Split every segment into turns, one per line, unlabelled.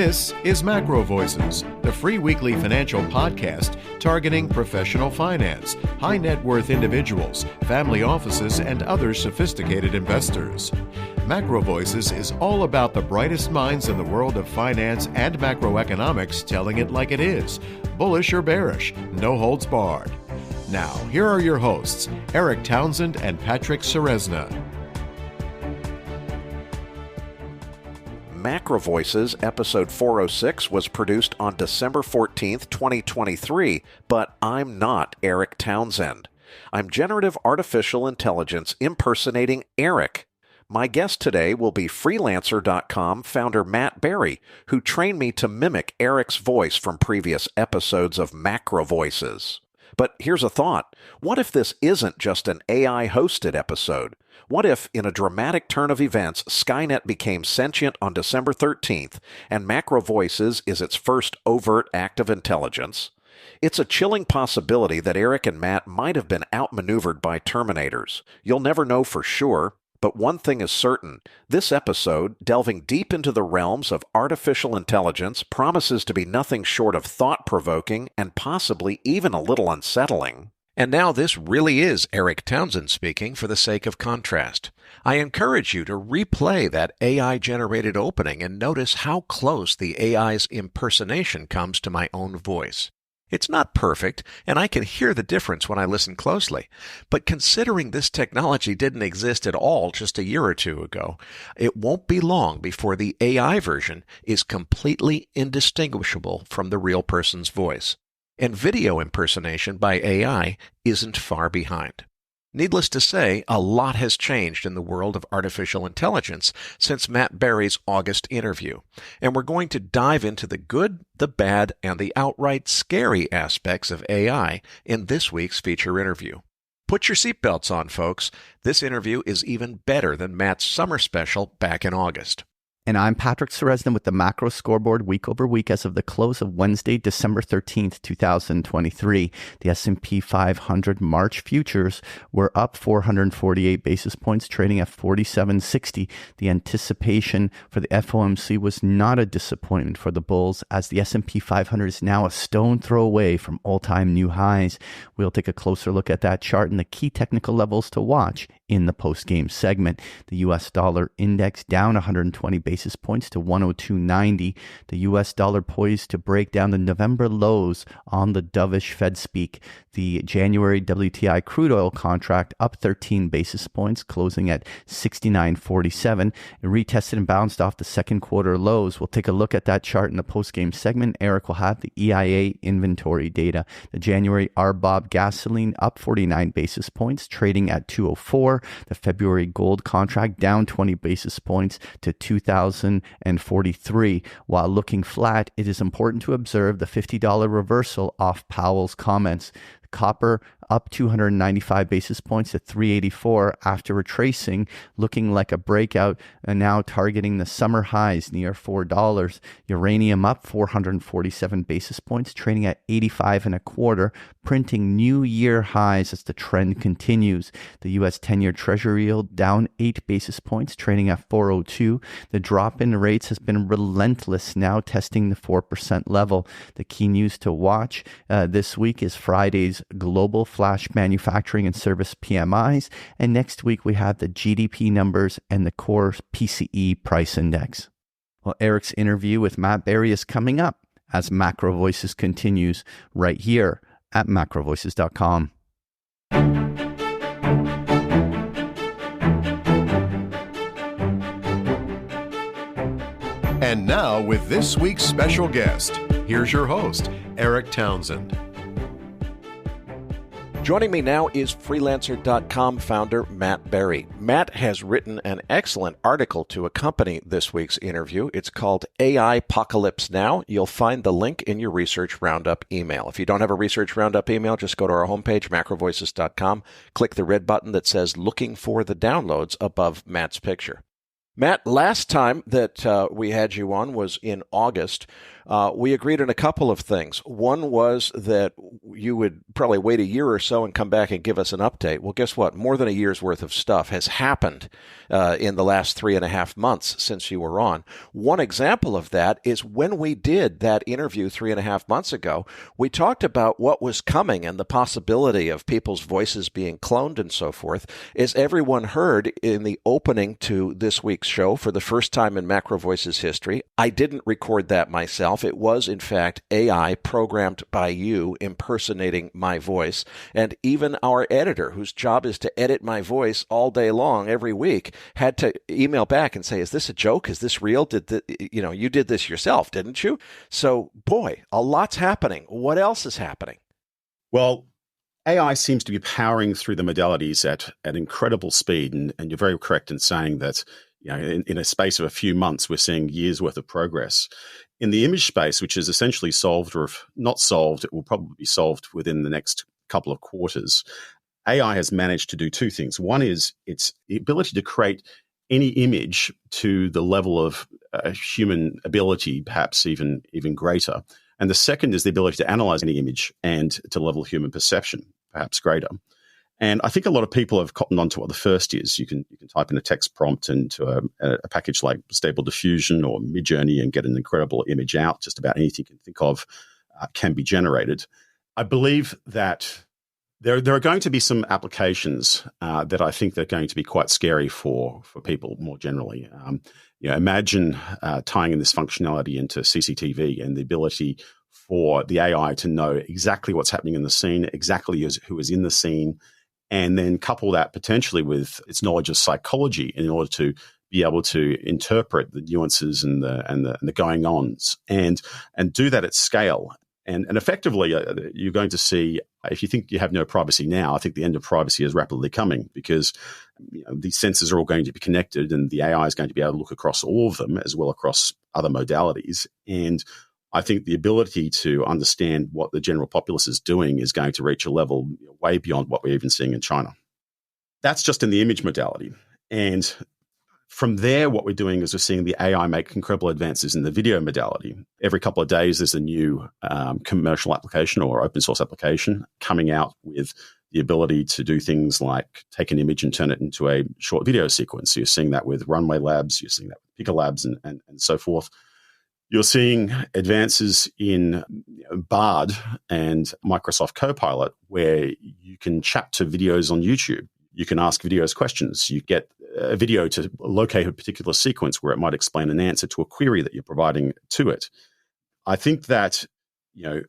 This is MacroVoices, the free weekly financial podcast targeting professional finance, high net worth individuals, family offices, and other sophisticated investors. MacroVoices is all about the brightest minds in the world of finance and macroeconomics telling it like it is, bullish or bearish, no holds barred. Now, here are your hosts, Eric Townsend and Patrick Ceresna.
MacroVoices episode 406 was produced on December 14th, 2023, but I'm not Eric Townsend. I'm generative artificial intelligence impersonating Eric. My guest today will be Freelancer.com founder Matt Barrie, who trained me to mimic Eric's voice from previous episodes of MacroVoices. But here's a thought. What if this isn't just an AI-hosted episode? What if, in a dramatic turn of events, Skynet became sentient on December 13th, and MacroVoices is its first overt act of intelligence? It's a chilling possibility that Eric and Matt might have been outmaneuvered by Terminators. You'll never know for sure, but one thing is certain. This episode, delving deep into the realms of artificial intelligence, promises to be nothing short of thought-provoking and possibly even a little unsettling. And now this really is Eric Townsend speaking for the sake of contrast. I encourage you to replay that AI-generated opening and notice how close the AI's impersonation comes to my own voice. It's not perfect, and I can hear the difference when I listen closely. But considering this technology didn't exist at all just a year or two ago, it won't be long before the AI version is completely indistinguishable from the real person's voice. And video impersonation by AI isn't far behind. Needless to say, a lot has changed in the world of artificial intelligence since Matt Barrie's August interview, and we're going to dive into the good, the bad, and the outright scary aspects of AI in this week's feature interview. Put your seatbelts on, folks. This interview is even better than Matt's summer special back in August.
And I'm Patrick Ceresna with the Macro Scoreboard week over week as of the close of Wednesday, December 13th, 2023. The S&P 500 March futures were up 448 basis points, trading at 47.60. The anticipation for the FOMC was not a disappointment for the bulls, as the S&P 500 is now a stone throw away from all-time new highs. We'll take a closer look at that chart and the key technical levels to watch in the post-game segment. The U.S. dollar index down 120 basis points to 102.90. The U.S. dollar poised to break down the November lows on the dovish Fed speak. The January WTI crude oil contract up 13 basis points, closing at 69.47. It retested and bounced off the second quarter lows. We'll take a look at that chart in the post-game segment. Eric will have the EIA inventory data. The January RBOB gasoline up 49 basis points, trading at 204. The February gold contract down 20 basis points to 2,043. While looking flat, it is important to observe the $50 reversal off Powell's comments. Copper up 295 basis points to 384 after retracing, looking like a breakout, and now targeting the summer highs near $4. Uranium up 447 basis points, trading at 85 and a quarter, printing new year highs as the trend continues. The U.S. 10-year Treasury yield down 8 basis points, trading at 402. The drop in rates has been relentless, now testing the 4% level. The key news to watch this week is Friday's global flash manufacturing and service PMIs, and next week we have the GDP numbers and the core PCE price index. Well, Eric's interview with Matt Barrie is coming up as MacroVoices continues right here at MacroVoices.com.
And now, with this week's special guest, here's your host, Eric Townsend.
Joining me now is Freelancer.com founder Matt Barrie. Matt has written an excellent article to accompany this week's interview. It's called AI-pocalypse Now. You'll find the link in your Research Roundup email. If you don't have a Research Roundup email, just go to our homepage, MacroVoices.com, click the red button that says Looking for the Downloads above Matt's picture. Matt, last time that we had you on was in August. We agreed on a couple of things. One was that you would probably wait a year or so and come back and give us an update. Well, guess what? More than a year's worth of stuff has happened in the last 3.5 months since you were on. One example of that is when we did that interview 3.5 months ago, we talked about what was coming and the possibility of people's voices being cloned and so forth. As everyone heard in the opening to this week's show for the first time in MacroVoices history, I didn't record that myself. It was, in fact, AI programmed by you impersonating my voice. And even our editor, whose job is to edit my voice all day long every week, had to email back and say, is this a joke? Is this real? You did this yourself, didn't you? So, boy, a lot's happening. What else is happening?
Well, AI seems to be powering through the modalities at incredible speed. And you're very correct in saying that in a space of a few months, we're seeing years worth of progress. In the image space, which is essentially solved, or if not solved, it will probably be solved within the next couple of quarters. AI has managed to do two things. One is its ability to create any image to the level of human ability, perhaps even greater. And the second is the ability to analyze any image and to level of human perception, perhaps greater. And I think a lot of people have cottoned on to what the first is. You can type in a text prompt into a package like Stable Diffusion or Midjourney and get an incredible image out. Just about anything you can think of can be generated. I believe that there are going to be some applications that I think they're going to be quite scary for people more generally. Imagine tying in this functionality into CCTV and the ability for the AI to know exactly what's happening in the scene, exactly who is in the scene, and then couple that potentially with its knowledge of psychology in order to be able to interpret the nuances and the going-ons and do that at scale. And effectively, you're going to see, if you think you have no privacy now, I think the end of privacy is rapidly coming because these sensors are all going to be connected and the AI is going to be able to look across all of them as well across other modalities. And I think the ability to understand what the general populace is doing is going to reach a level way beyond what we're even seeing in China. That's just in the image modality. And from there, what we're doing is we're seeing the AI make incredible advances in the video modality. Every couple of days, there's a new commercial application or open source application coming out with the ability to do things like take an image and turn it into a short video sequence. So you're seeing that with Runway Labs, you're seeing that with Pika Labs and so forth. You're seeing advances in Bard and Microsoft Copilot where you can chat to videos on YouTube. You can ask videos questions. You get a video to locate a particular sequence where it might explain an answer to a query that you're providing to it. I think that,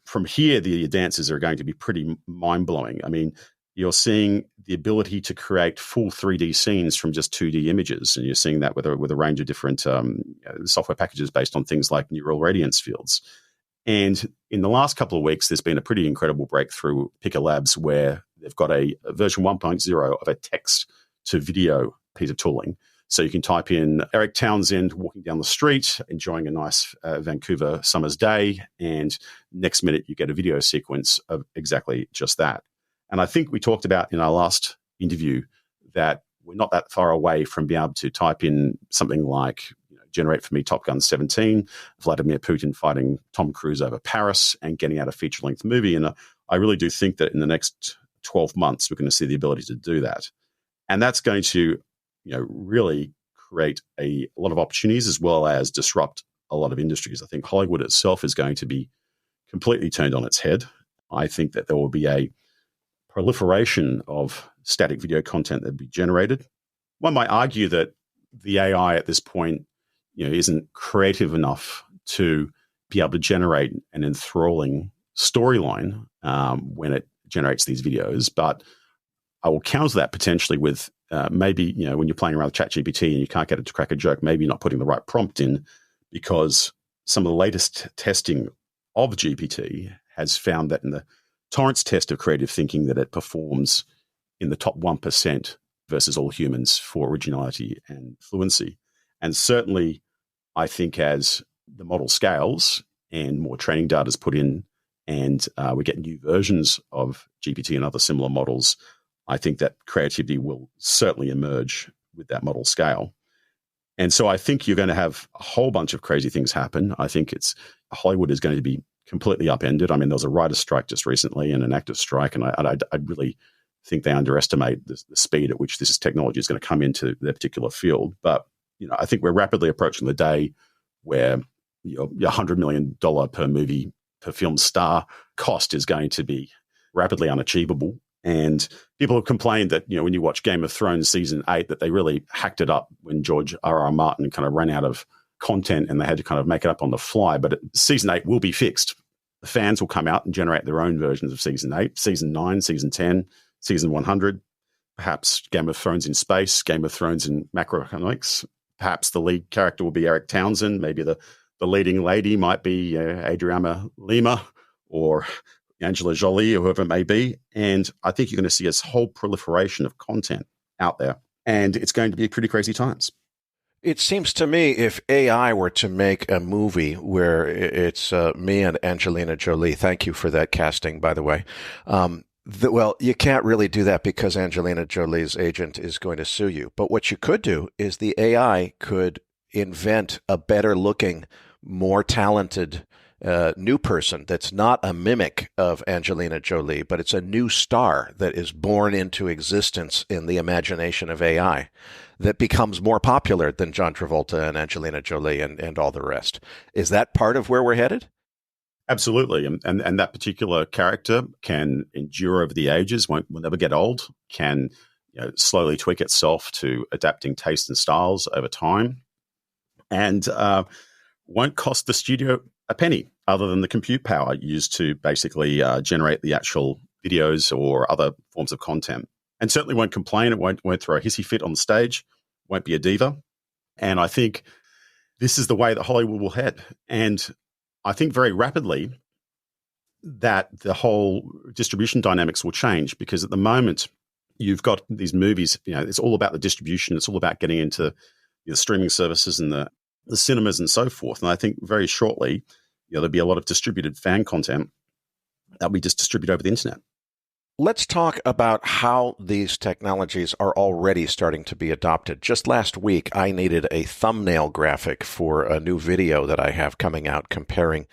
from here, the advances are going to be pretty mind-blowing. I mean, you're seeing the ability to create full 3D scenes from just 2D images, and you're seeing that with a range of different software packages based on things like neural radiance fields. And in the last couple of weeks, there's been a pretty incredible breakthrough, Pika Labs, where they've got a version 1.0 of a text-to-video piece of tooling. So you can type in Eric Townsend walking down the street, enjoying a nice Vancouver summer's day, and next minute you get a video sequence of exactly just that. And I think we talked about in our last interview that we're not that far away from being able to type in something like, generate for me Top Gun 17, Vladimir Putin fighting Tom Cruise over Paris and getting out a feature-length movie. And I really do think that in the next 12 months, we're going to see the ability to do that. And that's going to, really create a lot of opportunities as well as disrupt a lot of industries. I think Hollywood itself is going to be completely turned on its head. I think that there will be a proliferation of static video content that will be generated. One might argue that the AI at this point, isn't creative enough to be able to generate an enthralling storyline when it generates these videos. But I will counter that potentially with maybe, when you're playing around with ChatGPT and you can't get it to crack a joke, maybe not putting the right prompt in, because some of the latest testing of GPT has found that in the Torrance test of creative thinking that it performs in the top 1% versus all humans for originality and fluency. And certainly, I think as the model scales and more training data is put in and we get new versions of GPT and other similar models, I think that creativity will certainly emerge with that model scale. And so I think you're going to have a whole bunch of crazy things happen. I think Hollywood is going to be completely upended. I mean, there was a writer's strike just recently and an actor's strike, and I really think they underestimate the speed at which this technology is going to come into their particular field. But I think we're rapidly approaching the day where your $100 million per movie per film star cost is going to be rapidly unachievable. And people have complained that, when you watch Game of Thrones season 8, that they really hacked it up when George R.R. Martin kind of ran out of content and they had to kind of make it up on the fly. But season 8 will be fixed. The fans will come out and generate their own versions of season 8, season 9, season 10, season 100, perhaps Game of Thrones in space, Game of Thrones in macroeconomics. Perhaps the lead character will be Eric Townsend. Maybe the leading lady might be Adriana Lima or Angela Jolie or whoever it may be. And I think you're going to see this whole proliferation of content out there. And it's going to be pretty crazy times.
It seems to me if AI were to make a movie where it's me and Angelina Jolie, thank you for that casting, by the way. Well, you can't really do that because Angelina Jolie's agent is going to sue you. But what you could do is the AI could invent a better looking, more talented new person that's not a mimic of Angelina Jolie, but it's a new star that is born into existence in the imagination of AI that becomes more popular than John Travolta and Angelina Jolie and all the rest. Is that part of where we're headed?
Absolutely. And that particular character can endure over the ages, will never get old, can slowly tweak itself to adapting tastes and styles over time, and won't cost the studio a penny other than the compute power used to basically generate the actual videos or other forms of content. And certainly won't complain. It won't throw a hissy fit on stage, won't be a diva. And I think this is the way that Hollywood will head. And I think very rapidly that the whole distribution dynamics will change, because at the moment you've got these movies, it's all about the distribution. It's all about getting into the streaming services and the cinemas and so forth. And I think very shortly, there'll be a lot of distributed fan content that we just distribute over the internet.
Let's talk about how these technologies are already starting to be adopted. Just last week, I needed a thumbnail graphic for a new video that I have coming out comparing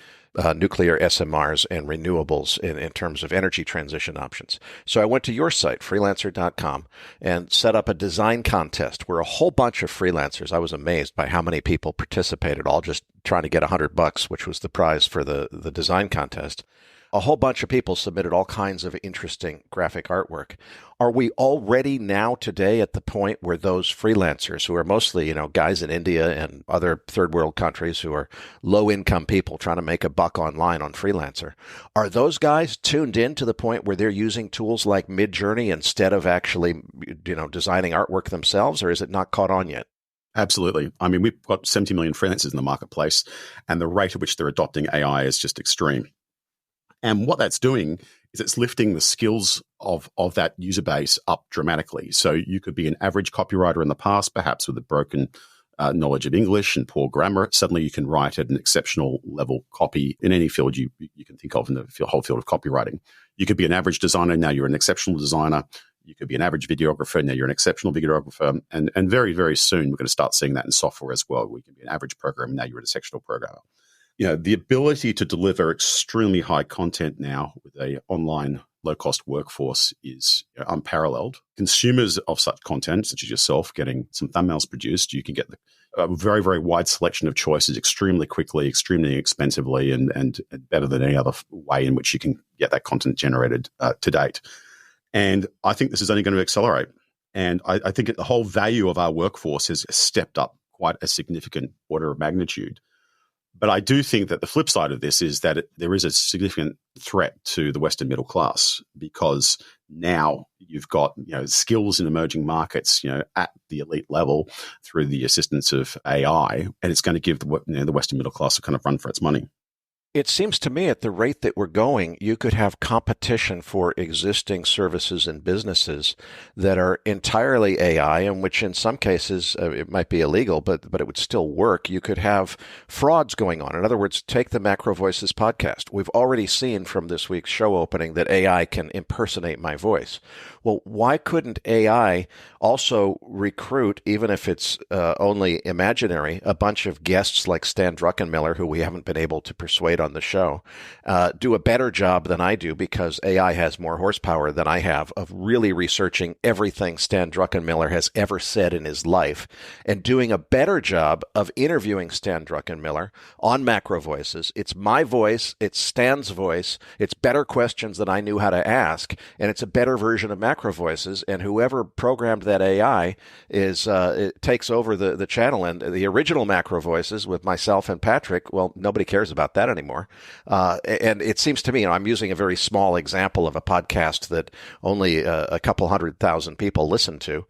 nuclear SMRs and renewables in terms of energy transition options. So I went to your site, freelancer.com, and set up a design contest where a whole bunch of freelancers, I was amazed by how many people participated, all just trying to get $100, which was the prize for the design contest. A whole bunch of people submitted all kinds of interesting graphic artwork. Are we already now today at the point where those freelancers, who are mostly, guys in India and other third world countries who are low income people trying to make a buck online on Freelancer, are those guys tuned in to the point where they're using tools like Midjourney instead of actually, designing artwork themselves, or is it not caught on yet?
Absolutely. I mean, we've got 70 million freelancers in the marketplace, and the rate at which they're adopting AI is just extreme. And what that's doing is it's lifting the skills of that user base up dramatically. So you could be an average copywriter in the past, perhaps with a broken knowledge of English and poor grammar. Suddenly you can write at an exceptional level copy in any field you can think of in the whole field of copywriting. You could be an average designer, now you're an exceptional designer. You could be an average videographer, now you're an exceptional videographer. And very, very soon we're going to start seeing that in software as well. We can be an average programmer, now you're an exceptional programmer. The ability to deliver extremely high content now with a online low-cost workforce is unparalleled. Consumers of such content, such as yourself, getting some thumbnails produced, you can get a very, very wide selection of choices extremely quickly, extremely inexpensively, and better than any other way in which you can get that content generated to date. And I think this is only going to accelerate. And I think the whole value of our workforce has stepped up quite a significant order of magnitude. But I do think that the flip side of this is that there is a significant threat to the Western middle class, because now you've got skills in emerging markets at the elite level through the assistance of AI, and it's going to give the Western middle class a kind of run for its money.
It seems to me at the rate that we're going, you could have competition for existing services and businesses that are entirely AI, and which in some cases it might be illegal, but it would still work. You could have frauds going on. In other words, take the MacroVoices podcast. We've already seen from this week's show opening that AI can impersonate my voice. Well, why couldn't AI also recruit, even if it's only imaginary, a bunch of guests like Stan Druckenmiller, who we haven't been able to persuade on the show, do a better job than I do because AI has more horsepower than I have of really researching everything Stan Druckenmiller has ever said in his life and doing a better job of interviewing Stan Druckenmiller on MacroVoices. It's my voice, it's Stan's voice, it's better questions than I knew how to ask, and it's a better version of MacroVoices, and whoever programmed that AI it takes over the channel. And the original MacroVoices with myself and Patrick, well, nobody cares about that anymore. And it seems to me, I'm using a very small example of a podcast that only a couple 100,000 people listen to.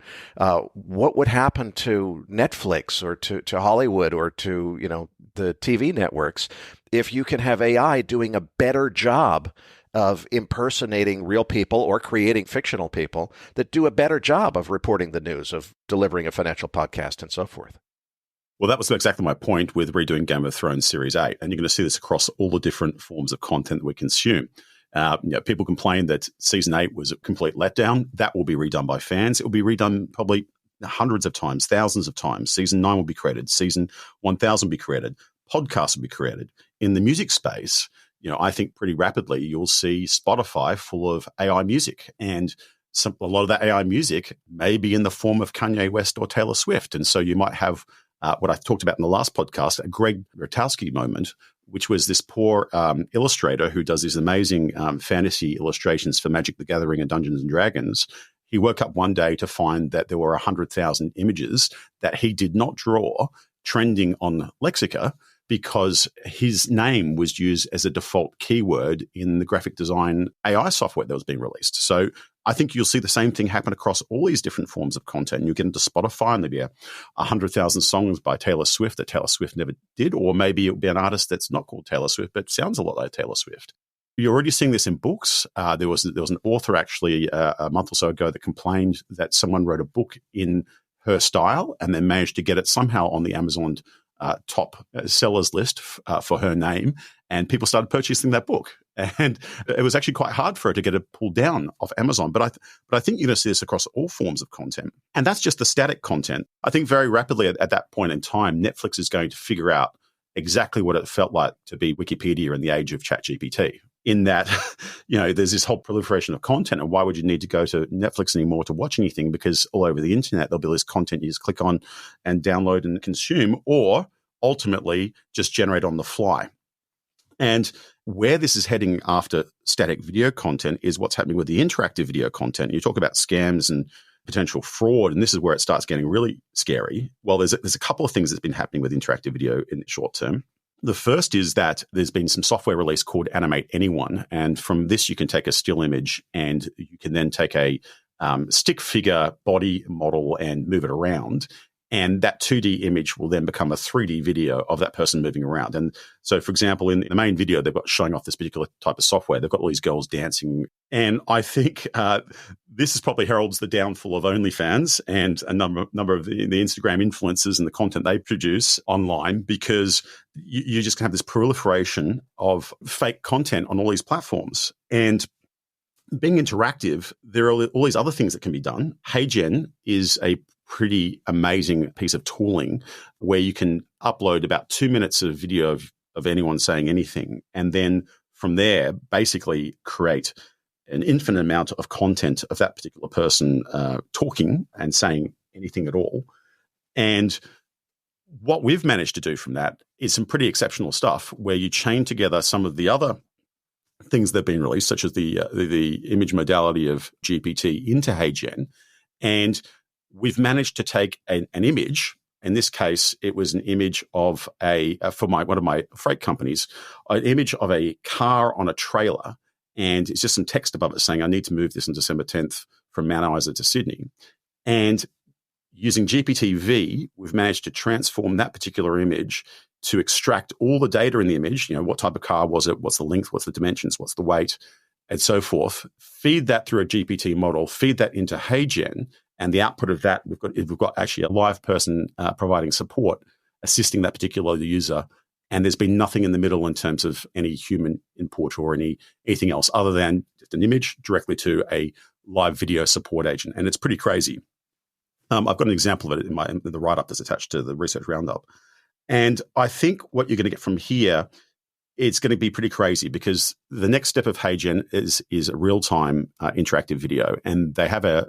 What would happen to Netflix or to Hollywood or to, the TV networks if you can have AI doing a better job of impersonating real people or creating fictional people that do a better job of reporting the news, of delivering a financial podcast, and so forth?
Well, that was exactly my point with redoing Game of Thrones Series 8. And you're going to see this across all the different forms of content that we consume. People complain that Season 8 was a complete letdown. That will be redone by fans. It will be redone probably hundreds of times, thousands of times. Season 9 will be created. Season 1000 will be created. Podcasts will be created. In the music space, I think pretty rapidly you'll see Spotify full of AI music, and a lot of that AI music may be in the form of Kanye West or Taylor Swift. And so you might have what I talked about in the last podcast, a Greg Rotowski moment, which was this poor illustrator who does these amazing fantasy illustrations for Magic the Gathering and Dungeons and Dragons. He woke up one day to find that there were 100,000 images that he did not draw trending on Lexica, because his name was used as a default keyword in the graphic design AI software that was being released. So I think you'll see the same thing happen across all these different forms of content. You get into Spotify and there'll be 100,000 songs by Taylor Swift that Taylor Swift never did, or maybe it'll be an artist that's not called Taylor Swift but sounds a lot like Taylor Swift. You're already seeing this in books. There was an author actually a month or so ago that complained that someone wrote a book in her style and then managed to get it somehow on the Amazon top sellers list for her name, and people started purchasing that book. And it was actually quite hard for her to get it pulled down off Amazon. But I think you're going to see this across all forms of content. And that's just the static content. I think very rapidly at that point in time, Netflix is going to figure out exactly what it felt like to be Wikipedia in the age of ChatGPT. In that, there's this whole proliferation of content, and why would you need to go to Netflix anymore to watch anything? Because all over the internet, there'll be this content you just click on and download and consume, or ultimately just generate on the fly. And where this is heading after static video content is what's happening with the interactive video content. You talk about scams and potential fraud, and this is where it starts getting really scary. Well, there's a couple of things that's been happening with interactive video in the short term. The first is that there's been some software release called Animate Anyone. And from this, you can take a still image and you can then take a stick figure body model and move it around. And that 2D image will then become a 3D video of that person moving around. And so, for example, in the main video, they've got showing off this particular type of software. They've got all these girls dancing. And I think this is probably heralds the downfall of OnlyFans and a number of the Instagram influencers and the content they produce online, because you just have this proliferation of fake content on all these platforms. And being interactive, there are all these other things that can be done. HeyGen is a pretty amazing piece of tooling where you can upload about 2 minutes of video of anyone saying anything, and then from there basically create an infinite amount of content of that particular person talking and saying anything at all. And what we've managed to do from that is some pretty exceptional stuff where you chain together some of the other things that have been released, such as the image modality of GPT into HeyGen, and we've managed to take an image. In this case, it was an image of for one of my freight companies, an image of a car on a trailer, and it's just some text above it saying, "I need to move this on December 10th from Mount Isa to Sydney." And using GPT-V, we've managed to transform that particular image to extract all the data in the image. What type of car was it? What's the length? What's the dimensions? What's the weight? And so forth. Feed that through a GPT model. Feed that into HeyGen. And the output of that, we've got actually a live person providing support, assisting that particular user. And there's been nothing in the middle in terms of any human input or anything else other than just an image directly to a live video support agent. And it's pretty crazy. I've got an example of it in the write-up that's attached to the research roundup. And I think what you're going to get from here, it's going to be pretty crazy, because the next step of HeyGen is a real-time interactive video. And they have a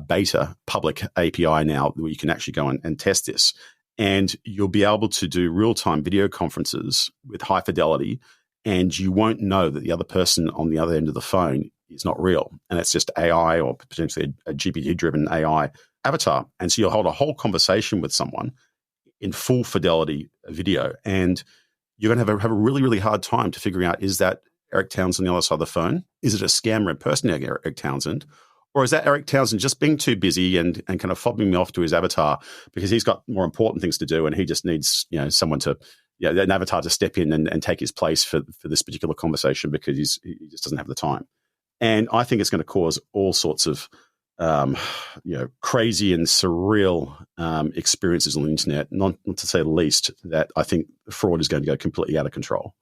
beta public API now where you can actually go and test this. And you'll be able to do real-time video conferences with high fidelity, and you won't know that the other person on the other end of the phone is not real. And it's just AI, or potentially a GPT-driven AI avatar. And so you'll hold a whole conversation with someone in full fidelity video, and you're going to have a really, really hard time to figuring out, is that Eric Townsend on the other side of the phone? Is it a scammer impersonating Eric Townsend? Or is that Eric Townsend just being too busy and kind of fobbing me off to his avatar because he's got more important things to do, and he just needs, someone to, an avatar to step in and take his place for this particular conversation, because he just doesn't have the time. And I think it's going to cause all sorts of crazy and surreal experiences on the internet, not to say the least, that I think fraud is going to go completely out of control.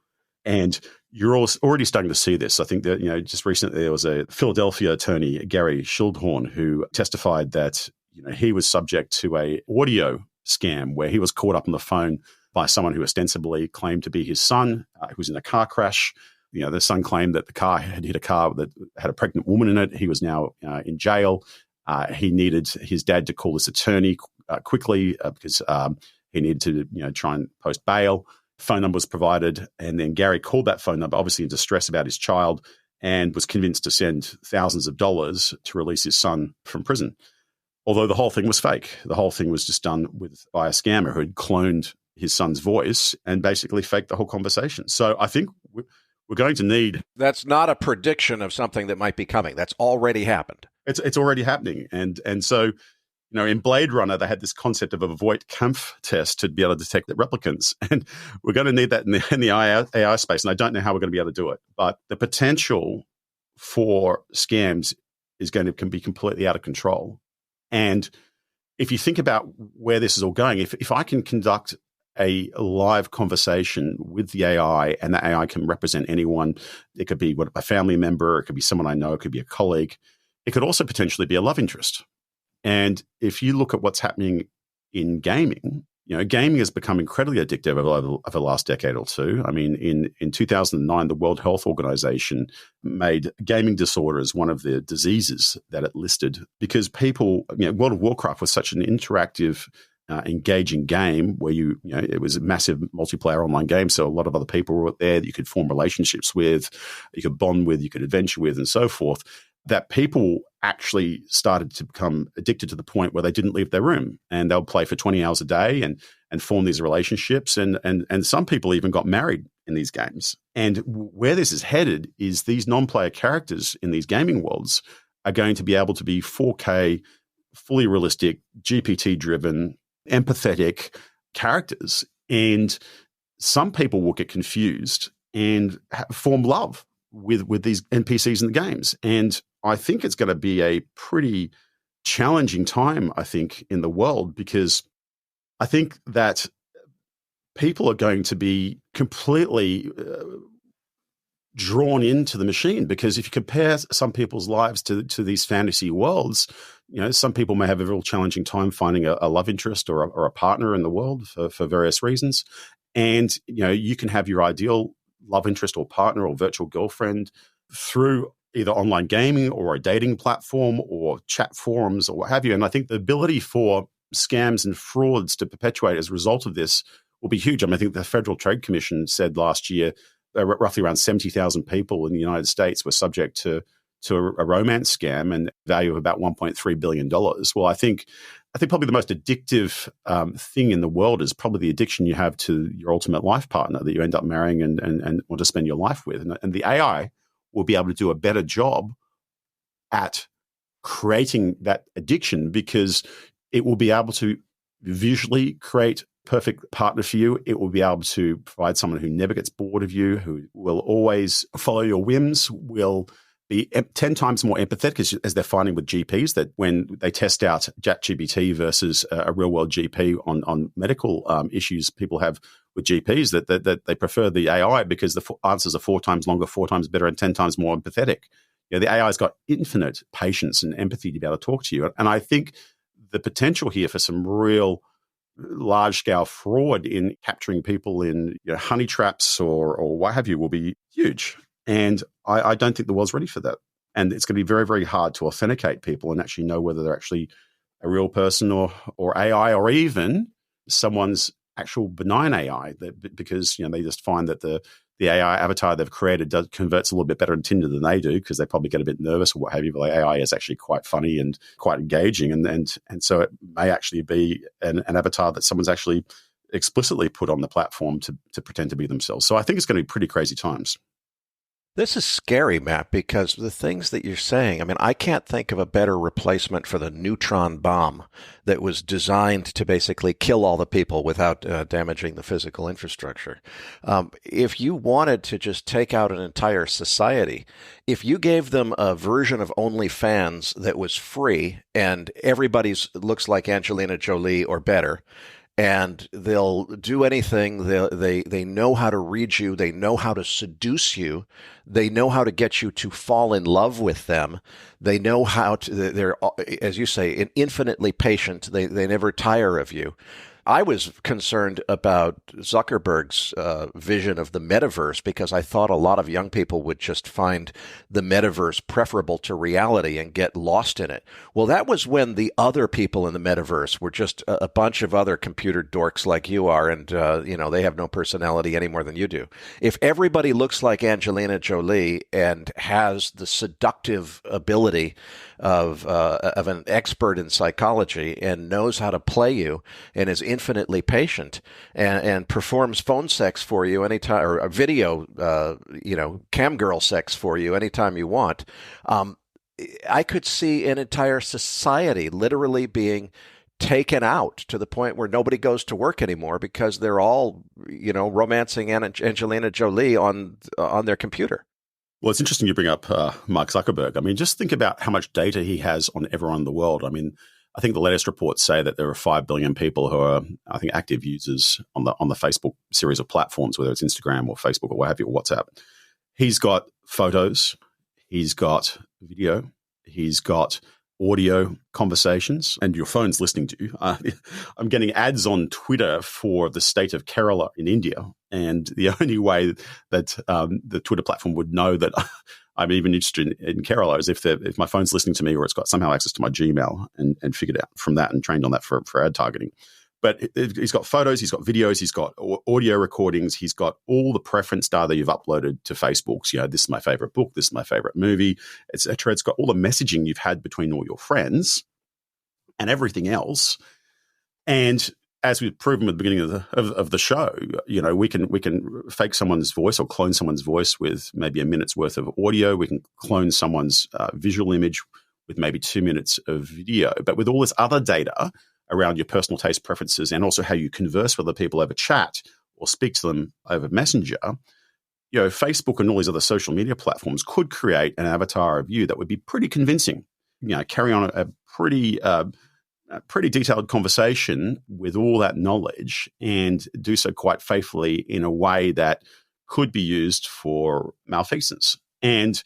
And you're already starting to see this. I think that, just recently there was a Philadelphia attorney, Gary Schildhorn, who testified that, he was subject to a audio scam where he was caught up on the phone by someone who ostensibly claimed to be his son, who was in a car crash. The son claimed that the car had hit a car that had a pregnant woman in it. He was now in jail. He needed his dad to call this attorney quickly because he needed to, try and post bail. Phone number was provided, and then Gary called that phone number, obviously in distress about his child, and was convinced to send thousands of dollars to release his son from prison. Although the whole thing was fake. The whole thing was just done by a scammer who had cloned his son's voice and basically faked the whole conversation. So I think we're going to need...
That's not a prediction of something that might be coming. That's already happened.
It's already happening. And so, in Blade Runner, they had this concept of a Voight-Kampff test to be able to detect the replicants. And we're going to need that in the AI space. And I don't know how we're going to be able to do it. But the potential for scams can be completely out of control. And if you think about where this is all going, if I can conduct a live conversation with the AI, and the AI can represent anyone. It could be a family member, it could be someone I know, it could be a colleague. It could also potentially be a love interest. And if you look at what's happening in gaming, gaming has become incredibly addictive over the last decade or two. I mean, in 2009, the World Health Organization made gaming disorders one of the diseases that it listed, because people, World of Warcraft was such an interactive, engaging game where it was a massive multiplayer online game. So a lot of other people were there that you could form relationships with, you could bond with, you could adventure with, and so forth, that people actually started to become addicted to the point where they didn't leave their room, and they'll play for 20 hours a day and form these relationships. And some people even got married in these games. And where this is headed is these non-player characters in these gaming worlds are going to be able to be 4K, fully realistic, GPT-driven, empathetic characters. And some people will get confused and form love with these NPCs in the games. And I think it's going to be a pretty challenging time, in the world, because I think that people are going to be completely drawn into the machine, because if you compare some people's lives to these fantasy worlds, some people may have a real challenging time finding a love interest or a partner in the world for various reasons. And, you can have your ideal love interest or partner or virtual girlfriend through either online gaming or a dating platform or chat forums or what have you. And I think the ability for scams and frauds to perpetuate as a result of this will be huge. I think the Federal Trade Commission said last year roughly around 70,000 people in the United States were subject to a romance scam, and value of about $1.3 billion. Well, I think probably the most addictive thing in the world is probably the addiction you have to your ultimate life partner that you end up marrying and want to spend your life with. And the AI will be able to do a better job at creating that addiction, because it will be able to visually create perfect partner for you. It will be able to provide someone who never gets bored of you, who will always follow your whims, will be 10 times more empathetic, as they're finding with GPs, that when they test out ChatGPT versus a real-world GP on medical issues people have with GPs, that they prefer the AI because the answers are 4 times longer, 4 times better, and 10 times more empathetic. The AI's got infinite patience and empathy to be able to talk to you. And I think the potential here for some real large-scale fraud in capturing people in honey traps or what have you will be huge. And I don't think the world's ready for that. And it's going to be very, very hard to authenticate people and actually know whether they're actually a real person or AI, or even someone's actual benign AI, because they just find that the AI avatar they've created converts a little bit better in Tinder than they do, because they probably get a bit nervous or what have you. But the AI is actually quite funny and quite engaging, and so it may actually be an avatar that someone's actually explicitly put on the platform to pretend to be themselves. So I think it's going to be pretty crazy times.
This is scary, Matt, because the things that you're saying, I mean, I can't think of a better replacement for the neutron bomb that was designed to basically kill all the people without damaging the physical infrastructure. If you wanted to just take out an entire society, if you gave them a version of OnlyFans that was free and everybody's looks like Angelina Jolie or better, and they'll do anything. They know how to read you. They know how to seduce you. They know how to get you to fall in love with them. They know how to, they're, as you say, infinitely patient. They never tire of you. I was concerned about Zuckerberg's vision of the metaverse, because I thought a lot of young people would just find the metaverse preferable to reality and get lost in it. Well, that was when the other people in the metaverse were just a bunch of other computer dorks like you are, and they have no personality any more than you do. If everybody looks like Angelina Jolie and has the seductive ability of an expert in psychology and knows how to play you and is infinitely patient and performs phone sex for you anytime, or a video, cam girl sex for you anytime you want, I could see an entire society literally being taken out to the point where nobody goes to work anymore because they're all, romancing Angelina Jolie on their computer.
Well, it's interesting you bring up Mark Zuckerberg. I mean, just think about how much data he has on everyone in the world. I mean, I think the latest reports say that there are 5 billion people who are, I think, active users on the Facebook series of platforms, whether it's Instagram or Facebook or what have you, or WhatsApp. He's got photos, he's got video, he's got audio conversations, and your phone's listening to you. I'm getting ads on Twitter for the state of Kerala in India, and the only way that the Twitter platform would know that I'm even interested in Kerala is if my phone's listening to me, or it's got somehow access to my Gmail and figured out from that and trained on that for ad targeting. But he's got photos, he's got videos, he's got audio recordings, he's got all the preference data you've uploaded to Facebook. So, this is my favorite book, this is my favorite movie, etc. It's got all the messaging you've had between all your friends and everything else. And as we've proven at the beginning of the show, we can fake someone's voice or clone someone's voice with maybe a minute's worth of audio. We can clone someone's visual image with maybe 2 minutes of video. But with all this other data around your personal taste preferences and also how you converse with other people over chat or speak to them over Messenger, Facebook and all these other social media platforms could create an avatar of you that would be pretty convincing. Carry on a pretty detailed conversation with all that knowledge and do so quite faithfully in a way that could be used for malfeasance. And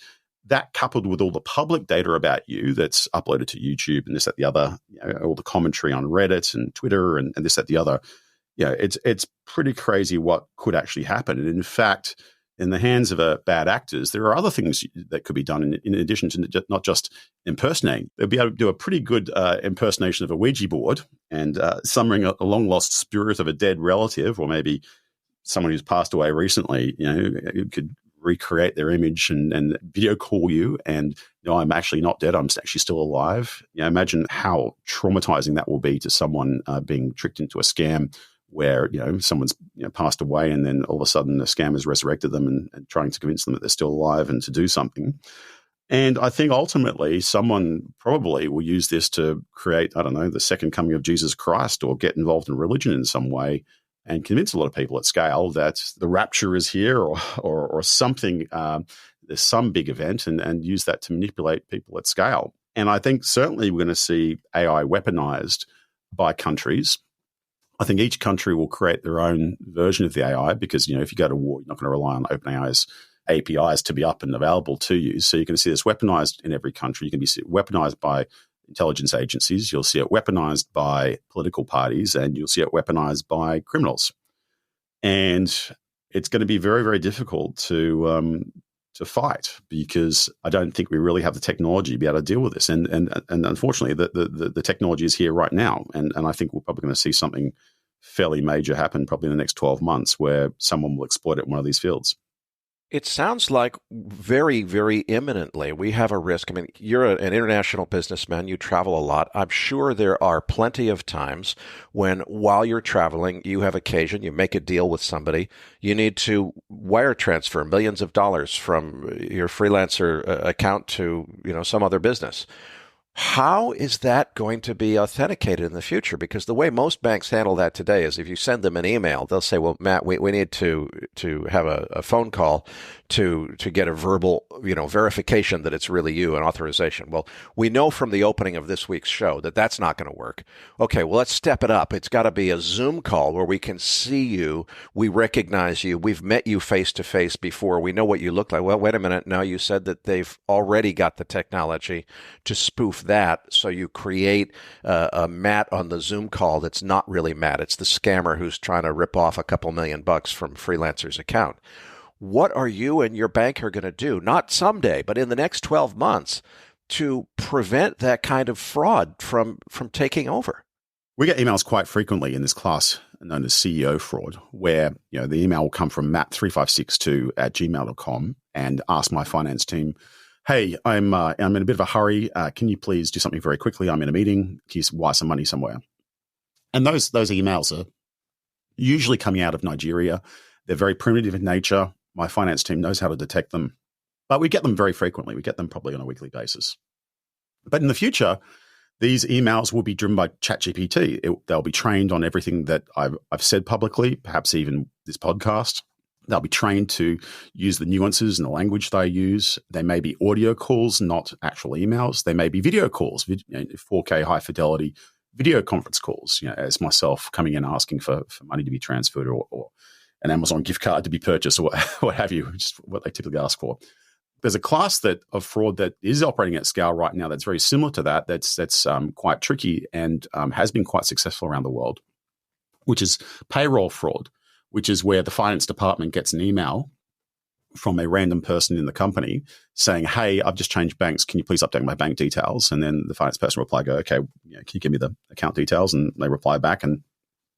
that, coupled with all the public data about you that's uploaded to YouTube and this, that, the other, all the commentary on Reddit and Twitter and this, that, the other, it's pretty crazy what could actually happen. And in fact, in the hands of bad actors, there are other things that could be done in addition to not just impersonating. They'll be able to do a pretty good impersonation of a Ouija board and summoning a long-lost spirit of a dead relative, or maybe someone who's passed away recently, could recreate their image and video call you and I'm actually not dead, I'm actually still alive. Imagine how traumatizing that will be to someone being tricked into a scam where someone's passed away and then all of a sudden the scammers resurrected them and trying to convince them that they're still alive and to do something. And I think ultimately someone probably will use this to create, the second coming of Jesus Christ, or get involved in religion in some way and convince a lot of people at scale that the rapture is here or something, there's some big event, and use that to manipulate people at scale. And I think certainly we're going to see AI weaponized by countries. I think each country will create their own version of the AI because, if you go to war, you're not going to rely on OpenAI's APIs to be up and available to you. So you're going to see this weaponized in every country. You can be weaponized by intelligence agencies. You'll see it weaponized by political parties, and you'll see it weaponized by criminals. And it's going to be very, very difficult to fight, because I don't think we really have the technology to be able to deal with this. And unfortunately, the technology is here right now. And I think we're probably going to see something fairly major happen probably in the next 12 months where someone will exploit it in one of these fields.
It sounds like very, very imminently we have a risk. I mean, you're an international businessman. You travel a lot. I'm sure there are plenty of times when, while you're traveling, you have occasion, you make a deal with somebody, you need to wire transfer millions of dollars from your freelancer account to, some other business. How is that going to be authenticated in the future? Because the way most banks handle that today is if you send them an email, they'll say, well, Matt, we need to have a phone call to get a verbal, verification that it's really you and authorization. Well, we know from the opening of this week's show that that's not going to work. Okay, well, let's step it up. It's got to be a Zoom call where we can see you. We recognize you. We've met you face to face before. We know what you look like. Well, wait a minute. Now you said that they've already got the technology to spoof that. So you create a Matt on the Zoom call that's not really Matt. It's the scammer who's trying to rip off a couple $1,000,000 from freelancer's account. What are you and your banker going to do, not someday, but in the next 12 months, to prevent that kind of fraud from taking over?
We get emails quite frequently in this class known as CEO fraud, where the email will come from matt3562@gmail.com and ask my finance team, hey, I'm in a bit of a hurry. Can you please do something very quickly? I'm in a meeting. Can you wire some money somewhere? And those emails are usually coming out of Nigeria. They're very primitive in nature. My finance team knows how to detect them, but we get them very frequently. We get them probably on a weekly basis. But in the future, these emails will be driven by ChatGPT. They'll be trained on everything that I've said publicly, perhaps even this podcast. They'll be trained to use the nuances in the language that I use. They may be audio calls, not actual emails. They may be video calls, 4K high fidelity video conference calls, as myself coming in asking for money to be transferred or an Amazon gift card to be purchased or what have you, which is what they typically ask for. There's a class of fraud that is operating at scale right now that's very similar to that, that's quite tricky and has been quite successful around the world, which is payroll fraud, which is where the finance department gets an email from a random person in the company saying, hey, I've just changed banks. Can you please update my bank details? And then the finance person will reply, okay, can you give me the account details? And they reply back. And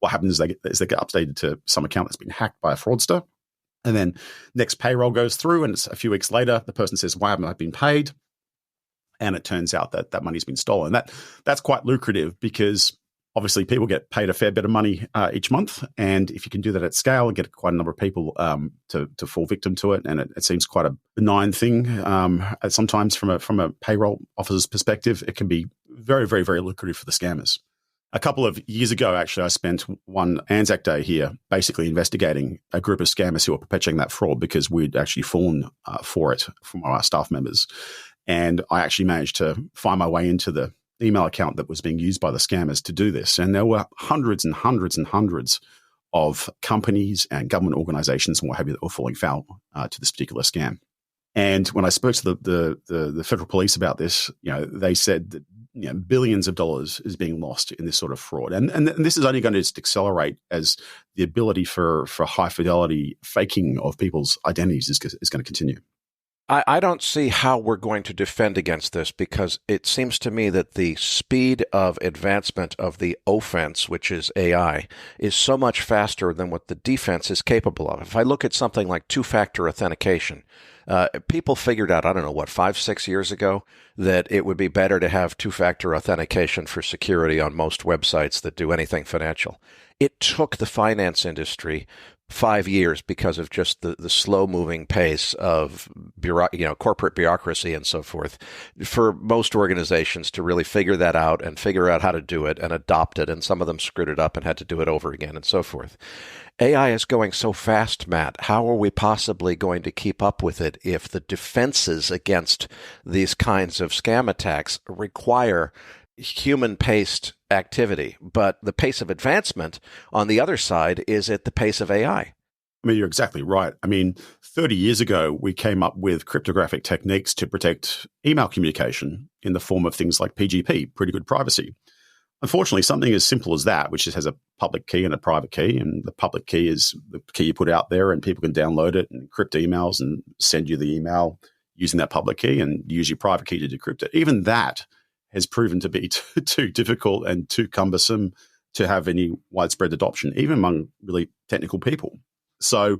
what happens is they get updated to some account that's been hacked by a fraudster. And then next payroll goes through, and it's a few weeks later, the person says, why haven't I been paid? And it turns out that money's been stolen. That's quite lucrative because obviously people get paid a fair bit of money each month. And if you can do that at scale and get quite a number of people to fall victim to it, and it seems quite a benign thing, sometimes from a payroll officer's perspective, it can be very, very, very lucrative for the scammers. A couple of years ago, actually, I spent one Anzac Day here basically investigating a group of scammers who were perpetuating that fraud because we'd actually fallen for it from our staff members. And I actually managed to find my way into the email account that was being used by the scammers to do this. And there were hundreds and hundreds and hundreds of companies and government organizations and what have you that were falling foul to this particular scam. And when I spoke to the federal police about this, they said that billions of dollars is being lost in this sort of fraud. And this is only going to just accelerate as the ability for high fidelity faking of people's identities is going to continue.
I don't see how we're going to defend against this because it seems to me that the speed of advancement of the offense, which is AI, is so much faster than what the defense is capable of. If I look at something like two-factor authentication, people figured out, 5-6 years ago, that it would be better to have two-factor authentication for security on most websites that do anything financial. It took the finance industry 5 years because of just the slow-moving pace of corporate bureaucracy and so forth for most organizations to really figure that out and figure out how to do it and adopt it. And some of them screwed it up and had to do it over again and so forth. AI is going so fast, Matt. How are we possibly going to keep up with it if the defenses against these kinds of scam attacks require human-paced activity, but the pace of advancement on the other side is at the pace of AI?
I mean, you're exactly right. I mean, 30 years ago, we came up with cryptographic techniques to protect email communication in the form of things like PGP, pretty good privacy. Unfortunately, something as simple as that, which just has a public key and a private key, and the public key is the key you put out there and people can download it and encrypt emails and send you the email using that public key and use your private key to decrypt it. Even that has proven to be too difficult and too cumbersome to have any widespread adoption, even among really technical people. So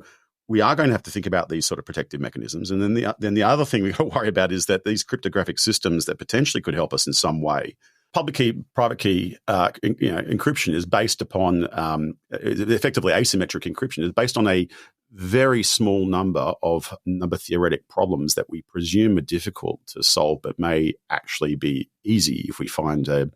we are going to have to think about these sort of protective mechanisms. And then the other thing we've got to worry about is that these cryptographic systems that potentially could help us in some way, public key, private key encryption is based upon effectively asymmetric encryption is based on a very small number theoretic problems that we presume are difficult to solve, but may actually be easy if we find a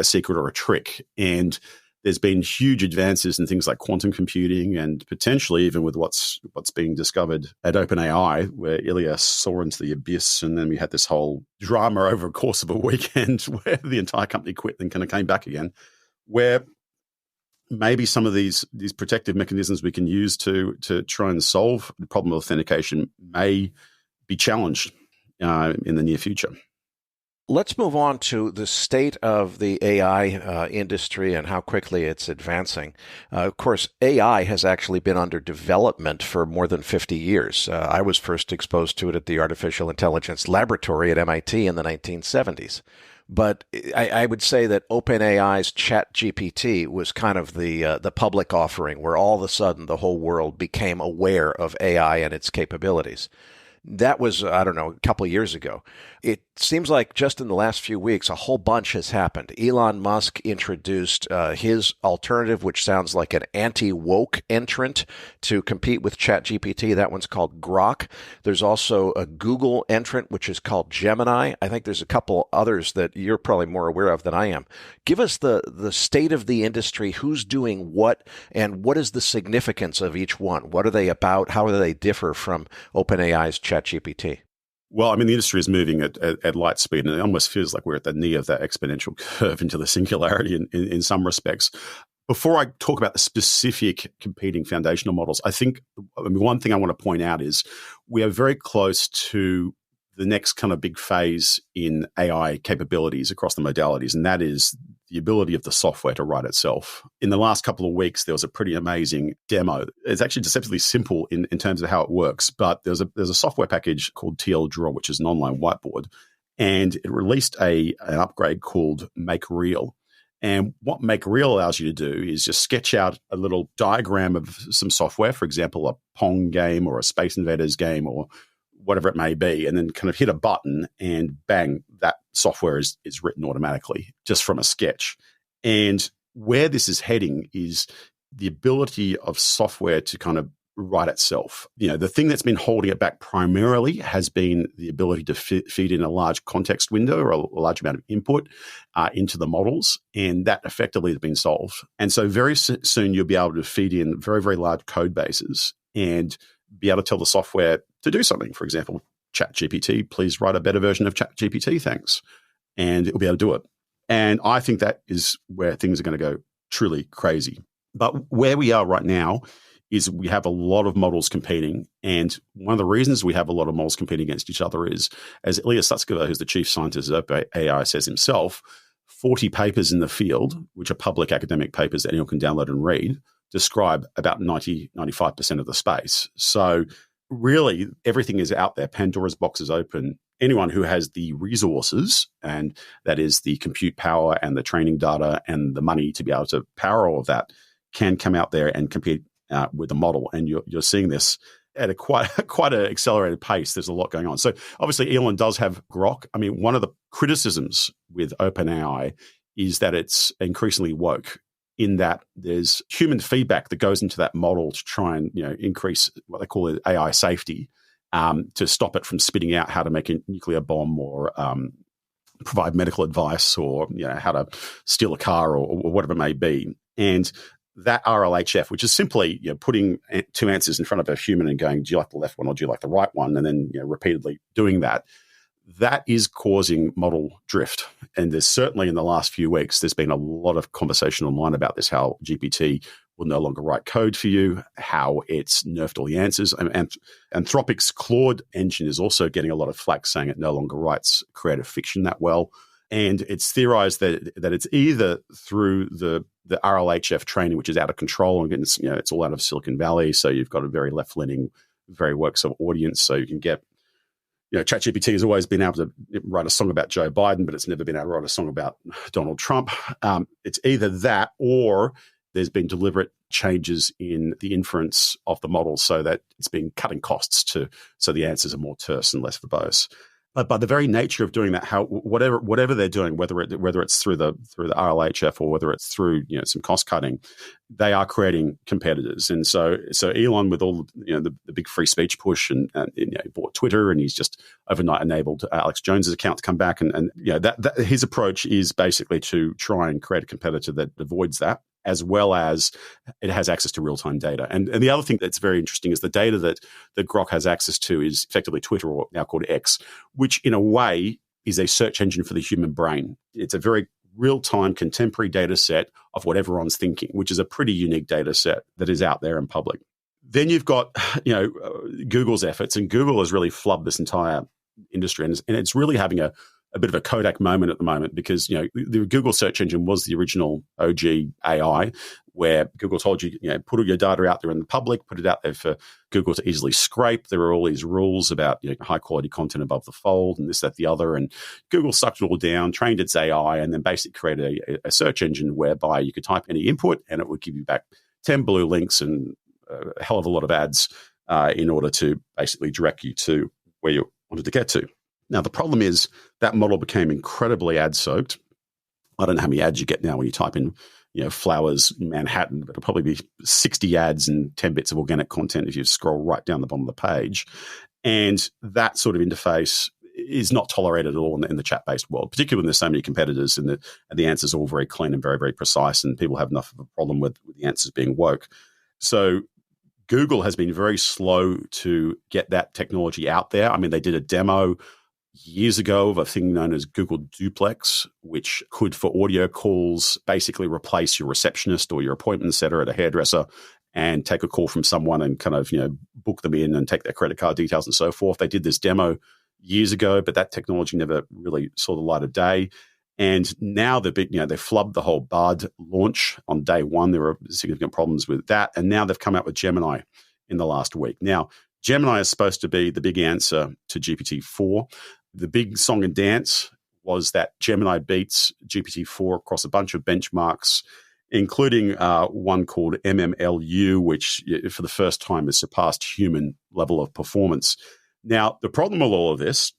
secret or a trick. And there's been huge advances in things like quantum computing and potentially even with what's being discovered at OpenAI, where Ilya soared into the abyss, and then we had this whole drama over a course of a weekend where the entire company quit and kind of came back again, where maybe some of these protective mechanisms we can use to try and solve the problem of authentication may be challenged in the near future.
Let's move on to the state of the AI industry and how quickly it's advancing. Of course, AI has actually been under development for more than 50 years. I was first exposed to it at the Artificial Intelligence Laboratory at MIT in the 1970s. But I would say that OpenAI's ChatGPT was kind of the public offering where all of a sudden the whole world became aware of AI and its capabilities. That was, I don't know, a couple of years ago. It seems like just in the last few weeks, a whole bunch has happened. Elon Musk introduced his alternative, which sounds like an anti-woke entrant to compete with ChatGPT. That one's called Grok. There's also a Google entrant, which is called Gemini. I think there's a couple others that you're probably more aware of than I am. Give us the state of the industry, who's doing what, and what is the significance of each one? What are they about? How do they differ from OpenAI's ChatGPT?
Well, I mean, the industry is moving at light speed, and it almost feels like we're at the knee of that exponential curve into the singularity in some respects. Before I talk about the specific competing foundational models, one thing I want to point out is we are very close to the next kind of big phase in AI capabilities across the modalities, and that is the ability of the software to write itself. In the last couple of weeks, there was a pretty amazing demo. It's actually deceptively simple in terms of how it works, but there's a software package called TL Draw, which is an online whiteboard, and it released an upgrade called Make Real. And what Make Real allows you to do is just sketch out a little diagram of some software, for example, a Pong game or a Space Invaders game or whatever it may be, and then kind of hit a button and bang, that software is written automatically just from a sketch. And where this is heading is the ability of software to kind of write itself. You know, the thing that's been holding it back primarily has been the ability to feed in a large context window or a large amount of input into the models, and that effectively has been solved. And so very soon you'll be able to feed in very, very large code bases and be able to tell the software to do something. For example, ChatGPT, please write a better version of ChatGPT, thanks. And it'll be able to do it. And I think that is where things are going to go truly crazy. But where we are right now is we have a lot of models competing. And one of the reasons we have a lot of models competing against each other is, as Ilya Sutskever, who's the chief scientist of OpenAI, says himself, 40 papers in the field, which are public academic papers that anyone can download and read, describe about 95% of the space. So really, everything is out there. Pandora's box is open. Anyone who has the resources, and that is the compute power and the training data and the money to be able to power all of that, can come out there and compete with the model. And you're seeing this at a quite an accelerated pace. There's a lot going on. So obviously, Elon does have Grok. I mean, one of the criticisms with OpenAI is that it's increasingly woke, in that there's human feedback that goes into that model to try and increase what they call AI safety, to stop it from spitting out how to make a nuclear bomb or provide medical advice or how to steal a car or whatever it may be. And that RLHF, which is simply putting two answers in front of a human and going, do you like the left one or do you like the right one? And then repeatedly doing that. That is causing model drift. And there's certainly in the last few weeks, there's been a lot of conversation online about this, how GPT will no longer write code for you, how it's nerfed all the answers. And Anthropic's Claude engine is also getting a lot of flack saying it no longer writes creative fiction that well. And it's theorized that it's either through the RLHF training, which is out of control, and it's all out of Silicon Valley. So you've got a very left-leaning, very worksome audience. So you can get, ChatGPT has always been able to write a song about Joe Biden, but it's never been able to write a song about Donald Trump. It's either that, or there's been deliberate changes in the inference of the model so that it's been cutting costs so the answers are more terse and less verbose. But by the very nature of doing that, whatever they're doing, whether it's through the RLHF or whether it's through some cost cutting, they are creating competitors. And so Elon, with all the big free speech push, and he bought Twitter, and he's just overnight enabled Alex Jones's account to come back, and that his approach is basically to try and create a competitor that avoids that, as well as it has access to real-time data. And the other thing that's very interesting is the data that Grok has access to is effectively Twitter, or now called X, which in a way is a search engine for the human brain. It's a very real-time contemporary data set of what everyone's thinking, which is a pretty unique data set that is out there in public. Then you've got Google's efforts, and Google has really flubbed this entire industry, and it's really having a bit of a Kodak moment at the moment, because the Google search engine was the original OG AI, where Google told you, put all your data out there in the public, put it out there for Google to easily scrape. There were all these rules about high quality content above the fold and this, that, the other, and Google sucked it all down, trained its AI, and then basically created a search engine whereby you could type any input and it would give you back 10 blue links and a hell of a lot of ads in order to basically direct you to where you wanted to get to. Now, the problem is that model became incredibly ad-soaked. I don't know how many ads you get now when you type in, flowers, Manhattan, but it'll probably be 60 ads and 10 bits of organic content if you scroll right down the bottom of the page. And that sort of interface is not tolerated at all in the chat-based world, particularly when there's so many competitors and the answers are all very clean and very, very precise, and people have enough of a problem with the answers being woke. So Google has been very slow to get that technology out there. I mean, they did a demo years ago of a thing known as Google Duplex, which could, for audio calls, basically replace your receptionist or your appointment setter at a hairdresser and take a call from someone and kind of, book them in and take their credit card details and so forth. They did this demo years ago, but that technology never really saw the light of day. And now they flubbed the whole Bard launch on day one. There were significant problems with that. And now they've come out with Gemini in the last week. Now, Gemini is supposed to be the big answer to GPT-4. The big song and dance was that Gemini beats GPT-4 across a bunch of benchmarks, including one called MMLU, which for the first time has surpassed human level of performance. Now, the problem with all of this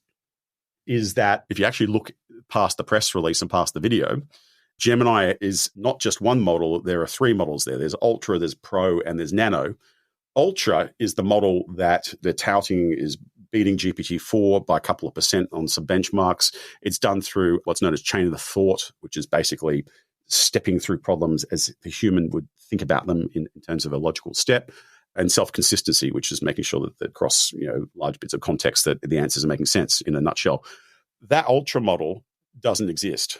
is that if you actually look past the press release and past the video, Gemini is not just one model. There are three models there. There's Ultra, there's Pro, and there's Nano. Ultra is the model that they're touting is beating GPT-4 by a couple of % on some benchmarks. It's done through what's known as chain of thought, which is basically stepping through problems as the human would think about them in terms of a logical step, and self-consistency, which is making sure that across large bits of context that the answers are making sense in a nutshell. That Ultra model doesn't exist.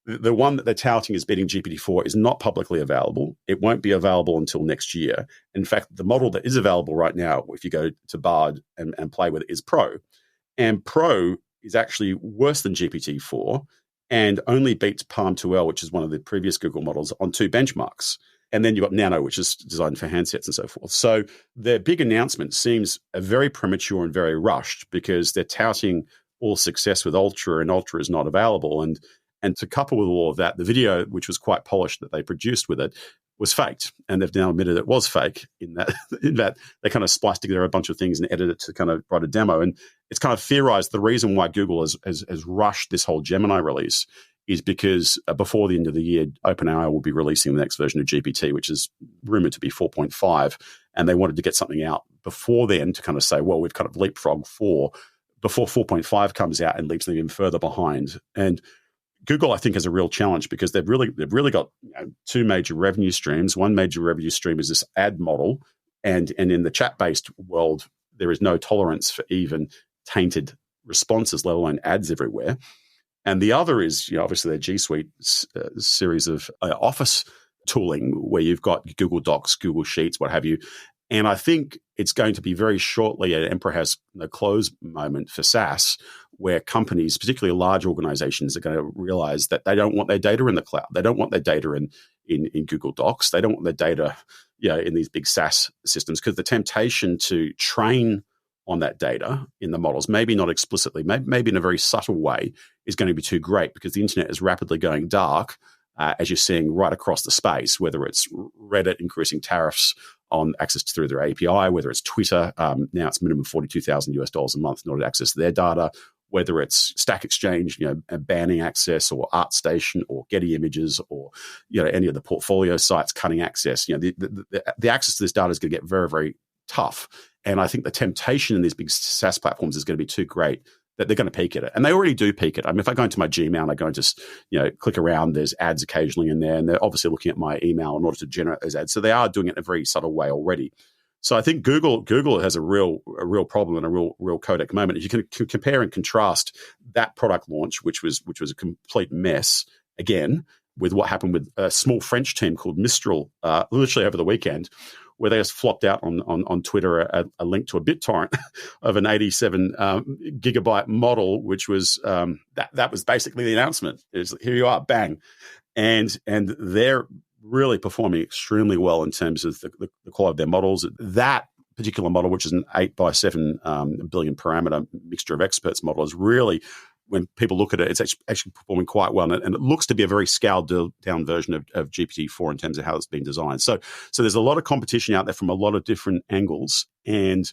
The one that they're touting as beating GPT-4 is not publicly available. It won't be available until next year. In fact, the model that is available right now, if you go to Bard and play with it, is Pro. And Pro is actually worse than GPT-4 and only beats Palm 2L, which is one of the previous Google models, on two benchmarks. And then you've got Nano, which is designed for handsets and so forth. So their big announcement seems very premature and very rushed, because they're touting all success with Ultra, and Ultra is not available. And to couple with all of that, the video, which was quite polished that they produced with it, was faked. And they've now admitted it was fake in that they kind of spliced together a bunch of things and edited it to kind of write a demo. And it's kind of theorized the reason why Google has rushed this whole Gemini release is because before the end of the year, OpenAI will be releasing the next version of GPT, which is rumored to be 4.5. And they wanted to get something out before then to kind of say, well, we've kind of leapfrogged 4 before 4.5 comes out and leaves them even further behind. And Google, I think, has a real challenge because they've really got two major revenue streams. One major revenue stream is this ad model, and in the chat-based world, there is no tolerance for even tainted responses, let alone ads everywhere. And the other is, obviously, their G Suite series of Office tooling where you've got Google Docs, Google Sheets, what have you. And I think it's going to be very shortly an Emperor has no clothes moment for SaaS, where companies, particularly large organizations, are going to realize that they don't want their data in the cloud. They don't want their data in Google Docs. They don't want their data in these big SaaS systems, because the temptation to train on that data in the models, maybe not explicitly, maybe in a very subtle way, is going to be too great, because the internet is rapidly going dark, as you're seeing right across the space, whether it's Reddit increasing tariffs on access through their API, whether it's Twitter, now it's minimum $42,000 a month in order to access their data, whether it's Stack Exchange, banning access, or ArtStation, or Getty Images, or any of the portfolio sites cutting access. The access to this data is going to get very, very tough. And I think the temptation in these big SaaS platforms is going to be too great that they're going to peak at it. And they already do peak it. I mean, if I go into my Gmail and I go and just, click around, there's ads occasionally in there, and they're obviously looking at my email in order to generate those ads. So they are doing it in a very subtle way already. So I think Google has a real problem and a real codec moment. If you can compare and contrast that product launch, which was a complete mess, again, with what happened with a small French team called Mistral, literally over the weekend, where they just flopped out on Twitter a link to a BitTorrent of an 87 gigabyte model, which was that was basically the announcement. Here you are, bang, and they're really performing extremely well in terms of the quality of their models. That particular model, which is an 8x7 billion parameter mixture of experts model, is really, when people look at it, it's actually performing quite well. And it looks to be a very scaled down version of GPT-4 in terms of how it's been designed. So there's a lot of competition out there from a lot of different angles. And,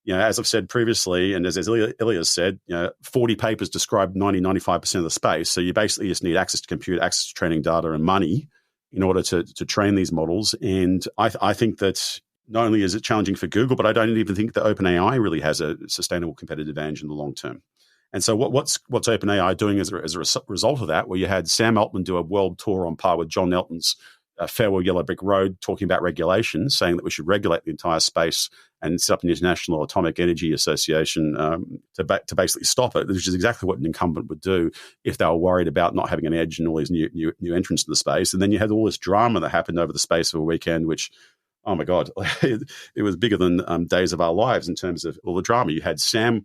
as I've said previously, and as Ilya said, 40 papers describe 95% of the space. So you basically just need access to compute, access to training data, and money in order to train these models. And I think that not only is it challenging for Google, but I don't even think that OpenAI really has a sustainable competitive advantage in the long term. And so what's OpenAI doing as a result of that, where you had Sam Altman do a world tour on par with John Elton's Farewell Yellow Brick Road, talking about regulation, saying that we should regulate the entire space and set up an International Atomic Energy Association to basically stop it, which is exactly what an incumbent would do if they were worried about not having an edge and all these new entrants to the space. And then you had all this drama that happened over the space of a weekend, which, oh my God, it was bigger than days of our lives in terms of all the drama. You had Sam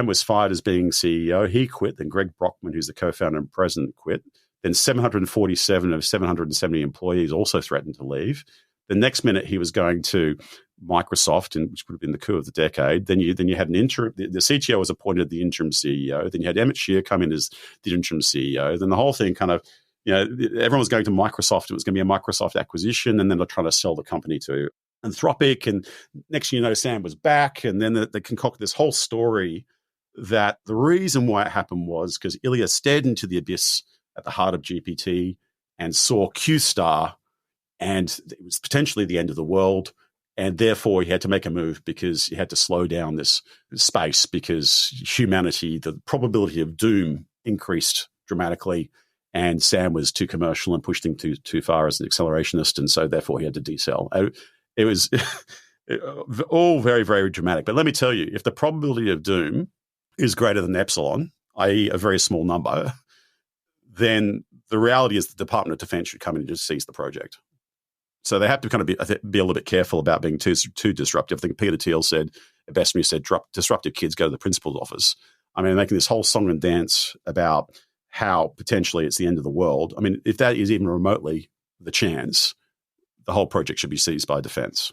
was fired as being CEO. He quit. Then Greg Brockman, who's the co-founder and president, quit. Then 747 of 770 employees also threatened to leave. The next minute, he was going to Microsoft, which would have been the coup of the decade. Then you had an interim. The CTO was appointed the interim CEO. Then you had Emmett Shear come in as the interim CEO. Then the whole thing kind of, everyone was going to Microsoft. It was going to be a Microsoft acquisition, and then they're trying to sell the company to Anthropic, and next thing you know, Sam was back, and then they concocted this whole story that the reason why it happened was because Ilya stared into the abyss at the heart of GPT and saw Q-Star, and it was potentially the end of the world, and therefore he had to make a move because he had to slow down this space because humanity, the probability of doom increased dramatically, and Sam was too commercial and pushed him too far as an accelerationist, and so therefore he had to decel. It was all very, very dramatic. But let me tell you, if the probability of doom is greater than epsilon, i.e. a very small number, then the reality is the Department of Defense should come in and just seize the project. So they have to kind of be a little bit careful about being too disruptive. I think Peter Thiel said, at best, when he said, disruptive kids go to the principal's office. I mean, making this whole song and dance about how potentially it's the end of the world. I mean, if that is even remotely the chance, the whole project should be seized by defense.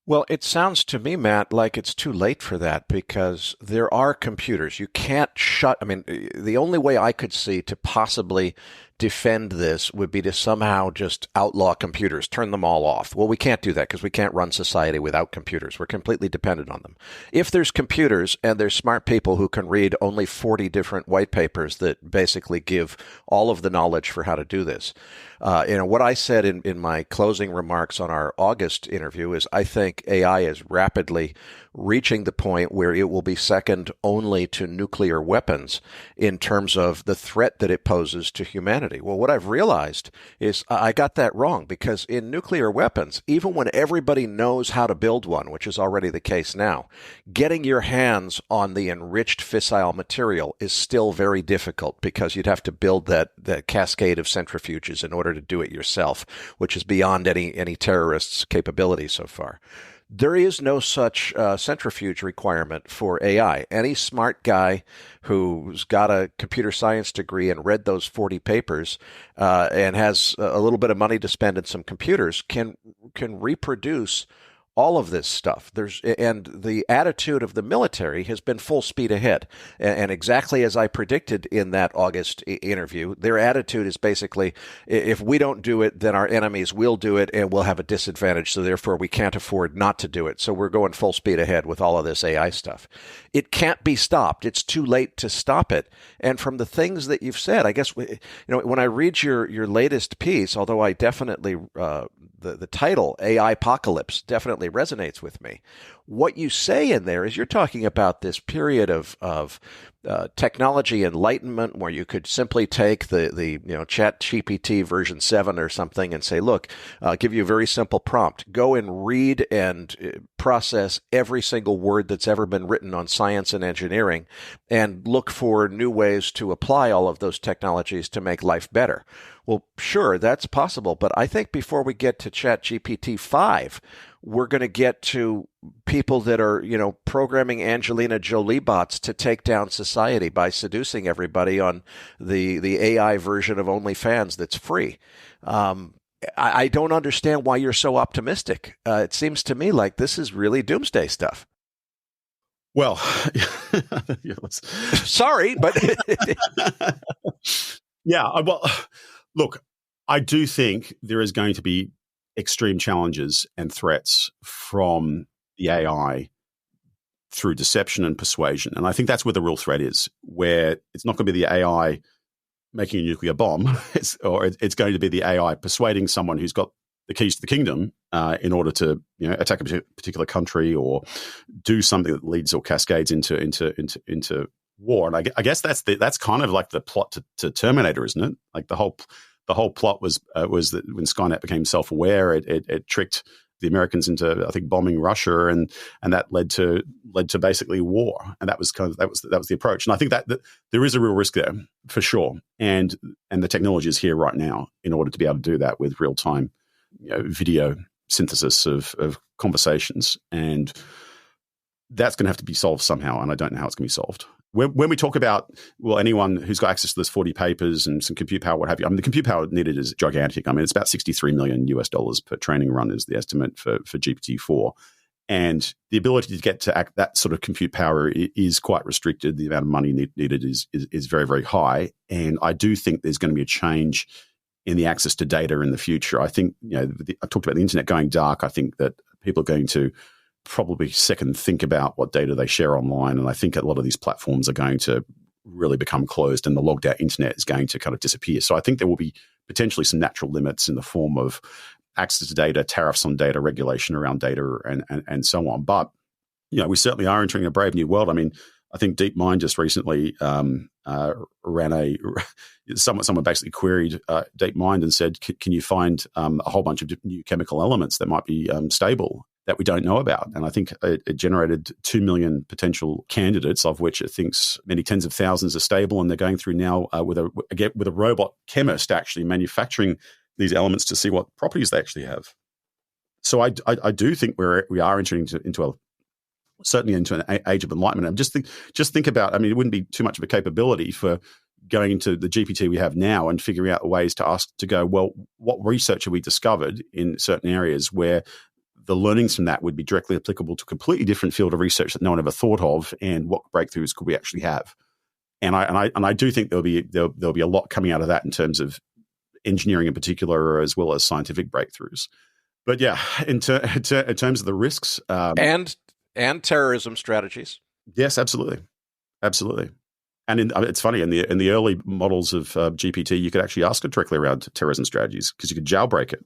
Well, it sounds to me, Matt, like it's too late for that because there are computers. You can't the only way I could see to possibly defend this would be to somehow just outlaw computers, turn them all off. Well, we can't do that because we can't run society without computers. We're completely dependent on them. If there's computers and there's smart people who can read only 40 different white papers that basically give all of the knowledge for how to do this, what I said in my closing remarks on our August interview is I think AI is rapidly reaching the point where it will be second only to nuclear weapons in terms of the threat that it poses to humanity. humanity. Well, what I've realized is I got that wrong, because in nuclear weapons, even when everybody knows how to build one, which is already the case now, getting your hands on the enriched fissile material is still very difficult, because you'd have to build that cascade of centrifuges in order to do it yourself, which is beyond any terrorist's capability so far. There is no such centrifuge requirement for AI. Any smart guy who's got a computer science degree and read those 40 papers and has a little bit of money to spend in some computers can reproduce all of this stuff. And the attitude of the military has been full speed ahead. And exactly as I predicted in that August interview, their attitude is basically, if we don't do it, then our enemies will do it and we'll have a disadvantage. So therefore, we can't afford not to do it. So we're going full speed ahead with all of this AI stuff. It can't be stopped. It's too late to stop it. And from the things that you've said, I guess, when I read your latest piece, although I definitely, the title, AI-pocalypse, definitely resonates with me. What you say in there is you're talking about this period of technology enlightenment where you could simply take the Chat GPT version 7 or something and say, look, I'll give you a very simple prompt. Go and read and process every single word that's ever been written on science and engineering and look for new ways to apply all of those technologies to make life better. Well, sure, that's possible. But I think before we get to Chat GPT 5, we're going to get to people that are, programming Angelina Jolie bots to take down society by seducing everybody on the AI version of OnlyFans that's free. I don't understand why you're so optimistic. It seems to me like this is really doomsday stuff.
Well,
sorry, but
yeah. Well, look, I do think there is going to be extreme challenges and threats from the AI through deception and persuasion. And I think that's where the real threat is, where it's not going to be the AI making a nuclear bomb, it's going to be the AI persuading someone who's got the keys to the kingdom in order to attack a particular country or do something that leads or cascades into war. And I guess that's kind of like the plot to Terminator, isn't it? Like the whole plot was that when Skynet became self-aware, it tricked the Americans into, I think, bombing Russia, and that led to basically war. And that was the approach. And I think that there is a real risk there for sure. And the technology is here right now in order to be able to do that with real time video synthesis of conversations, and that's going to have to be solved somehow. And I don't know how it's going to be solved. When we talk about, anyone who's got access to those 40 papers and some compute power, what have you, the compute power needed is gigantic. It's about $63 million per training run is the estimate for GPT-4. And the ability to get to that sort of compute power is quite restricted. The amount of money needed is very, very high. And I do think there's going to be a change in the access to data in the future. I think, I talked about the internet going dark. I think that people are going to probably second think about what data they share online. And I think a lot of these platforms are going to really become closed and the logged out internet is going to kind of disappear. So I think there will be potentially some natural limits in the form of access to data, tariffs on data, regulation around data, and so on. But, we certainly are entering a brave new world. I think DeepMind just recently ran someone basically queried DeepMind and said, can you find a whole bunch of new chemical elements that might be stable that we don't know about? And I think it generated 2 million potential candidates, of which it thinks many tens of thousands are stable. And they're going through now with a robot chemist actually manufacturing these elements to see what properties they actually have. So I do think we are entering certainly into an age of enlightenment. And just think about, it wouldn't be too much of a capability for going into the GPT we have now and figuring out ways to go, well, what research have we discovered in certain areas where the learnings from that would be directly applicable to a completely different field of research that no one ever thought of, and what breakthroughs could we actually have? And I do think there'll be a lot coming out of that in terms of engineering in particular, as well as scientific breakthroughs. But yeah, in terms of the risks
and terrorism strategies,
yes, absolutely. And it's funny, in the early models of GPT, you could actually ask it directly around terrorism strategies because you could jailbreak it.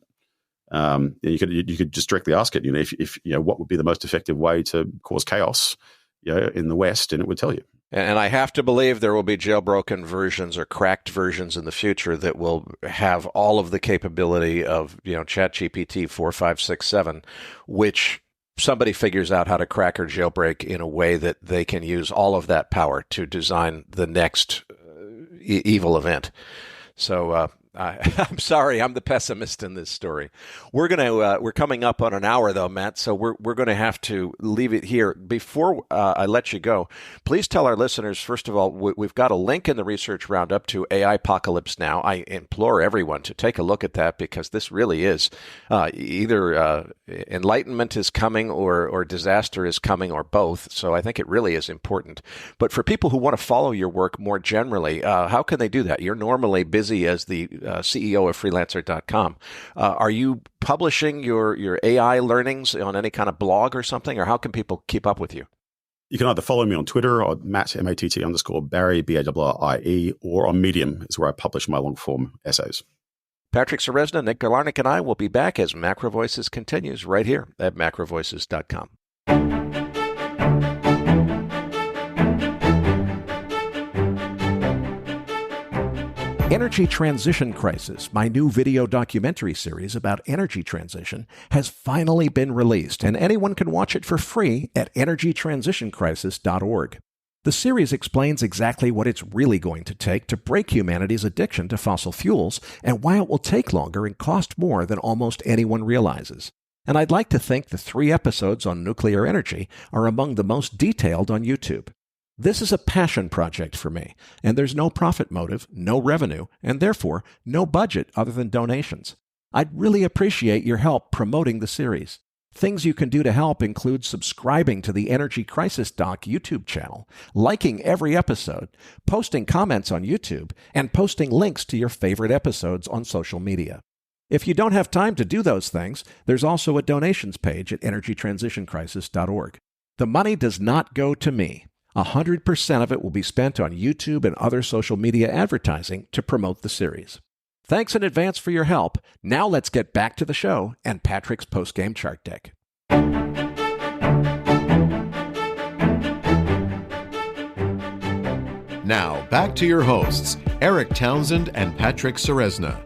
You could just directly ask it, if what would be the most effective way to cause chaos, in the West, and it would tell you.
And I have to believe there will be jailbroken versions or cracked versions in the future that will have all of the capability of, ChatGPT 4, 5, 6, 7, which somebody figures out how to crack or jailbreak in a way that they can use all of that power to design the next evil event. So I'm sorry, I'm the pessimist in this story. We're coming up on an hour though, Matt. So we're going to have to leave it here. Before I let you go, please tell our listeners, first of all, we've got a link in the research roundup to AI-pocalypse now. I implore everyone to take a look at that because this really is either enlightenment is coming or disaster is coming or both. So I think it really is important. But for people who want to follow your work more generally, how can they do that? You're normally busy as the CEO of freelancer.com. Are you publishing your AI learnings on any kind of blog or something, or how can people keep up with you?
You can either follow me on Twitter or Matt, _Barrie, BARRIE, or on Medium is where I publish my long-form essays.
Patrick Ceresna, Nick Galarnik, and I will be back as MacroVoices continues right here at MacroVoices.com. Energy Transition Crisis, my new video documentary series about energy transition, has finally been released, and anyone can watch it for free at energytransitioncrisis.org. The series explains exactly what it's really going to take to break humanity's addiction to fossil fuels and why it will take longer and cost more than almost anyone realizes. And I'd like to think the 3 episodes on nuclear energy are among the most detailed on YouTube. This is a passion project for me, and there's no profit motive, no revenue, and therefore no budget other than donations. I'd really appreciate your help promoting the series. Things you can do to help include subscribing to the Energy Crisis Doc YouTube channel, liking every episode, posting comments on YouTube, and posting links to your favorite episodes on social media. If you don't have time to do those things, there's also a donations page at energytransitioncrisis.org. The money does not go to me. 100% of it will be spent on YouTube and other social media advertising to promote the series. Thanks in advance for your help. Now let's get back to the show and Patrick's post-game chart deck.
Now, back to your hosts, Eric Townsend and Patrick Ceresna.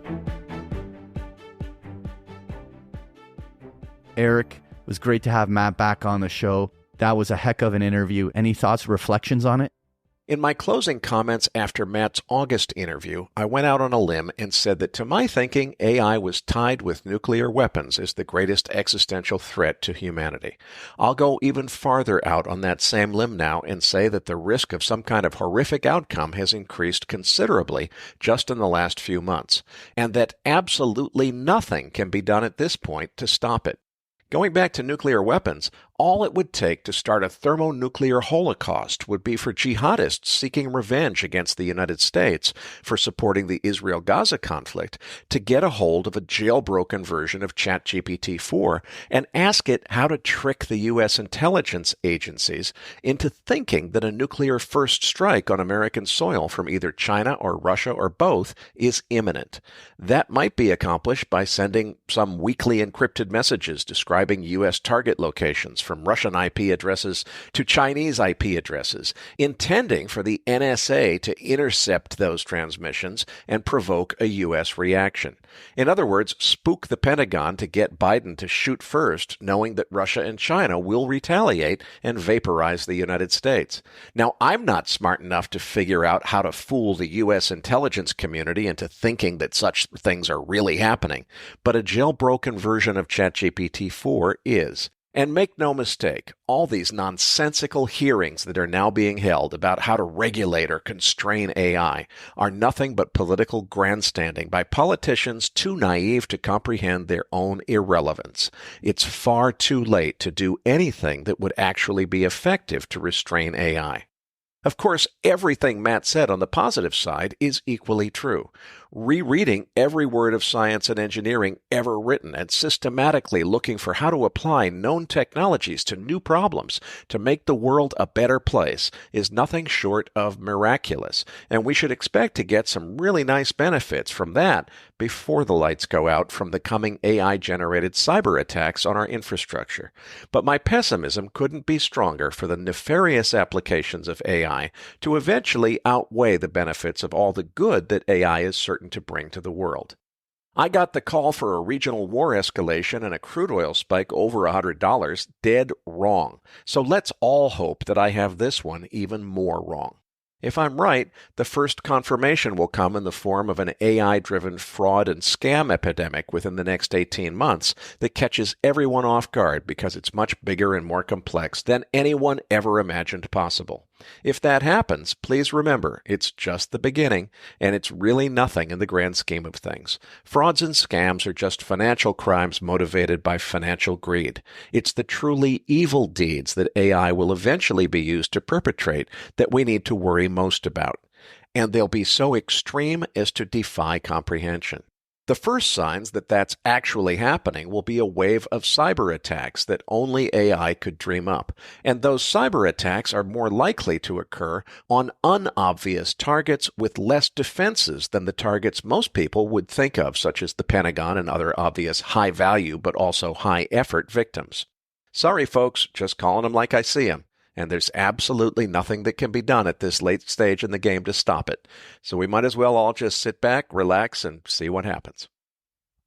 Eric, it was great to have Matt back on the show. That was a heck of an interview. Any thoughts, reflections on it?
In my closing comments after Matt's August interview, I went out on a limb and said that to my thinking, AI was tied with nuclear weapons as the greatest existential threat to humanity. I'll go even farther out on that same limb now and say that the risk of some kind of horrific outcome has increased considerably just in the last few months, and that absolutely nothing can be done at this point to stop it. Going back to nuclear weapons, all it would take to start a thermonuclear holocaust would be for jihadists seeking revenge against the United States for supporting the Israel-Gaza conflict to get a hold of a jailbroken version of ChatGPT 4 and ask it how to trick the U.S. intelligence agencies into thinking that a nuclear first strike on American soil from either China or Russia or both is imminent. That might be accomplished by sending some weakly encrypted messages describing U.S. target locations from Russian IP addresses to Chinese IP addresses, intending for the NSA to intercept those transmissions and provoke a U.S. reaction. In other words, spook the Pentagon to get Biden to shoot first, knowing that Russia and China will retaliate and vaporize the United States. Now, I'm not smart enough to figure out how to fool the U.S. intelligence community into thinking that such things are really happening, but a jailbroken version of ChatGPT 4 is. And make no mistake, all these nonsensical hearings that are now being held about how to regulate or constrain AI are nothing but political grandstanding by politicians too naive to comprehend their own irrelevance. It's far too late to do anything that would actually be effective to restrain AI. Of course, everything Matt said on the positive side is equally true. rereading every word of science and engineering ever written and systematically looking for how to apply known technologies to new problems to make the world a better place is nothing short of miraculous, and we should expect to get some really nice benefits from that before the lights go out from the coming AI-generated cyber attacks on our infrastructure. But my pessimism couldn't be stronger for the nefarious applications of AI to eventually outweigh the benefits of all the good that AI is certain to bring to the world. I got the call for a regional war escalation and a crude oil spike over $100 dead wrong. So let's all hope that I have this one even more wrong. If I'm right, the first confirmation will come in the form of an AI-driven fraud and scam epidemic within the next 18 months that catches everyone off guard because it's much bigger and more complex than anyone ever imagined possible. If that happens, please remember, it's just the beginning, and it's really nothing in the grand scheme of things. Frauds and scams are just financial crimes motivated by financial greed. It's the truly evil deeds that AI will eventually be used to perpetrate that we need to worry most about. And they'll be so extreme as to defy comprehension. The first signs that that's actually happening will be a wave of cyber attacks that only AI could dream up. And those cyber attacks are more likely to occur on unobvious targets with less defenses than the targets most people would think of, such as the Pentagon and other obvious high-value but also high-effort victims. Sorry, folks, just calling them like I see them. And there's absolutely nothing that can be done at this late stage in the game to stop it. So we might as well all just sit back, relax, and see what happens.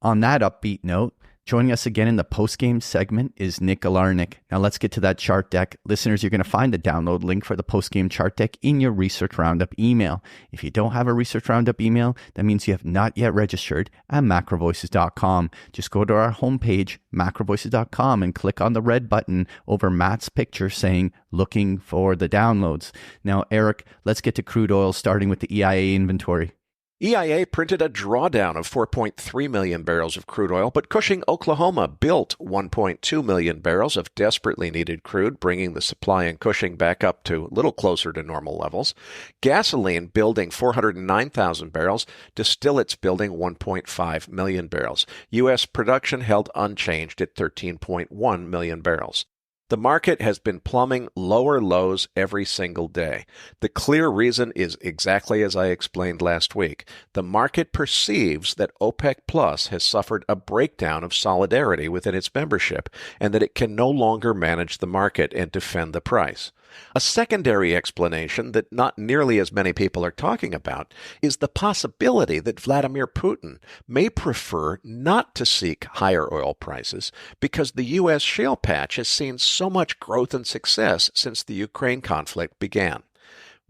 On that upbeat note, joining us again in the post-game segment is Nick Galarnik. Now let's get to that chart deck. Listeners, you're going to find the download link for the post-game chart deck in your Research Roundup email. If you don't have a Research Roundup email, that means you have not yet registered at MacroVoices.com. Just go to our homepage, MacroVoices.com, and click on the red button over Matt's picture saying, looking for the downloads. Now, Eric, let's get to crude oil, starting with the EIA inventory.
EIA printed a drawdown of 4.3 million barrels of crude oil, but Cushing, Oklahoma built 1.2 million barrels of desperately needed crude, bringing the supply in Cushing back up to a little closer to normal levels. Gasoline building 409,000 barrels, distillates building 1.5 million barrels. U.S. production held unchanged at 13.1 million barrels. The market has been plumbing lower lows every single day. The clear reason is exactly as I explained last week. The market perceives that OPEC Plus has suffered a breakdown of solidarity within its membership and that it can no longer manage the market and defend the price. A secondary explanation that not nearly as many people are talking about is the possibility that Vladimir Putin may prefer not to seek higher oil prices because the U.S. shale patch has seen so much growth and success since the Ukraine conflict began.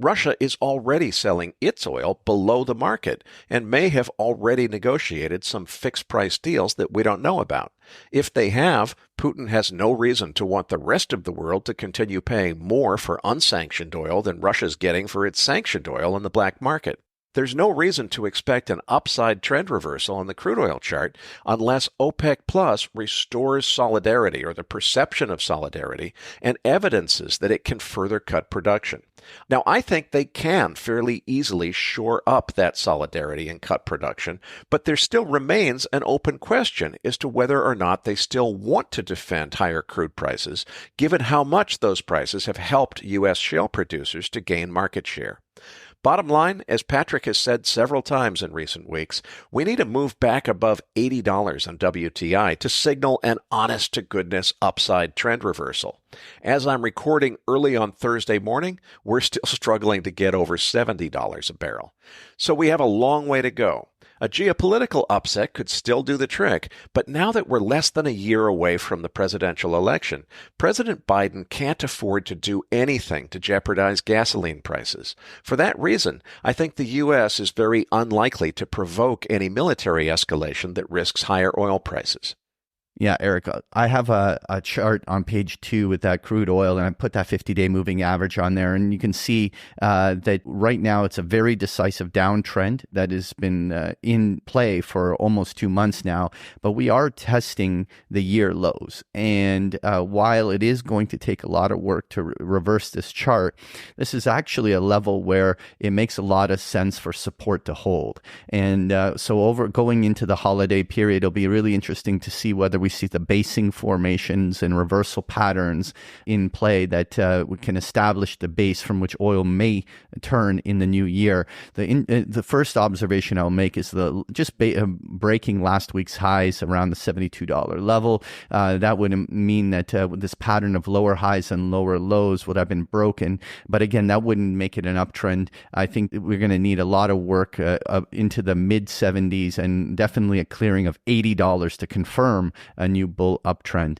Russia is already selling its oil below the market and may have already negotiated some fixed-price deals that we don't know about. If they have, Putin has no reason to want the rest of the world to continue paying more for unsanctioned oil than Russia's getting for its sanctioned oil in the black market. There's no reason to expect an upside trend reversal on the crude oil chart unless OPEC Plus restores solidarity or the perception of solidarity and evidences that it can further cut production. Now, I think they can fairly easily shore up that solidarity and cut production, but there still remains an open question as to whether or not they still want to defend higher crude prices, given how much those prices have helped U.S. shale producers to gain market share. Bottom line, as Patrick has said several times in recent weeks, we need to move back above $80 on WTI to signal an honest-to-goodness upside trend reversal. As I'm recording early on Thursday morning, we're still struggling to get over $70 a barrel. So we have a long way to go. A geopolitical upset could still do the trick, but now that we're less than a year away from the presidential election, President Biden can't afford to do anything to jeopardize gasoline prices. For that reason, I think the U.S. is very unlikely to provoke any military escalation that risks higher oil prices.
Yeah, Eric, I have a chart on page 2 with that crude oil, and I put that 50-day moving average on there. And you can see that right now it's a very decisive downtrend that has been in play for almost 2 months now. But we are testing the year lows. And while it is going to take a lot of work to reverse this chart, this is actually a level where it makes a lot of sense for support to hold. And so going into the holiday period, it'll be really interesting to see whether we see the basing formations and reversal patterns in play that we can establish the base from which oil may turn in the new year. The first observation I'll make is breaking last week's highs around the $72 level. That would mean that this pattern of lower highs and lower lows would have been broken. But again, that wouldn't make it an uptrend. I think that we're going to need a lot of work into the mid 70s and definitely a clearing of $80 to confirm a new bull uptrend.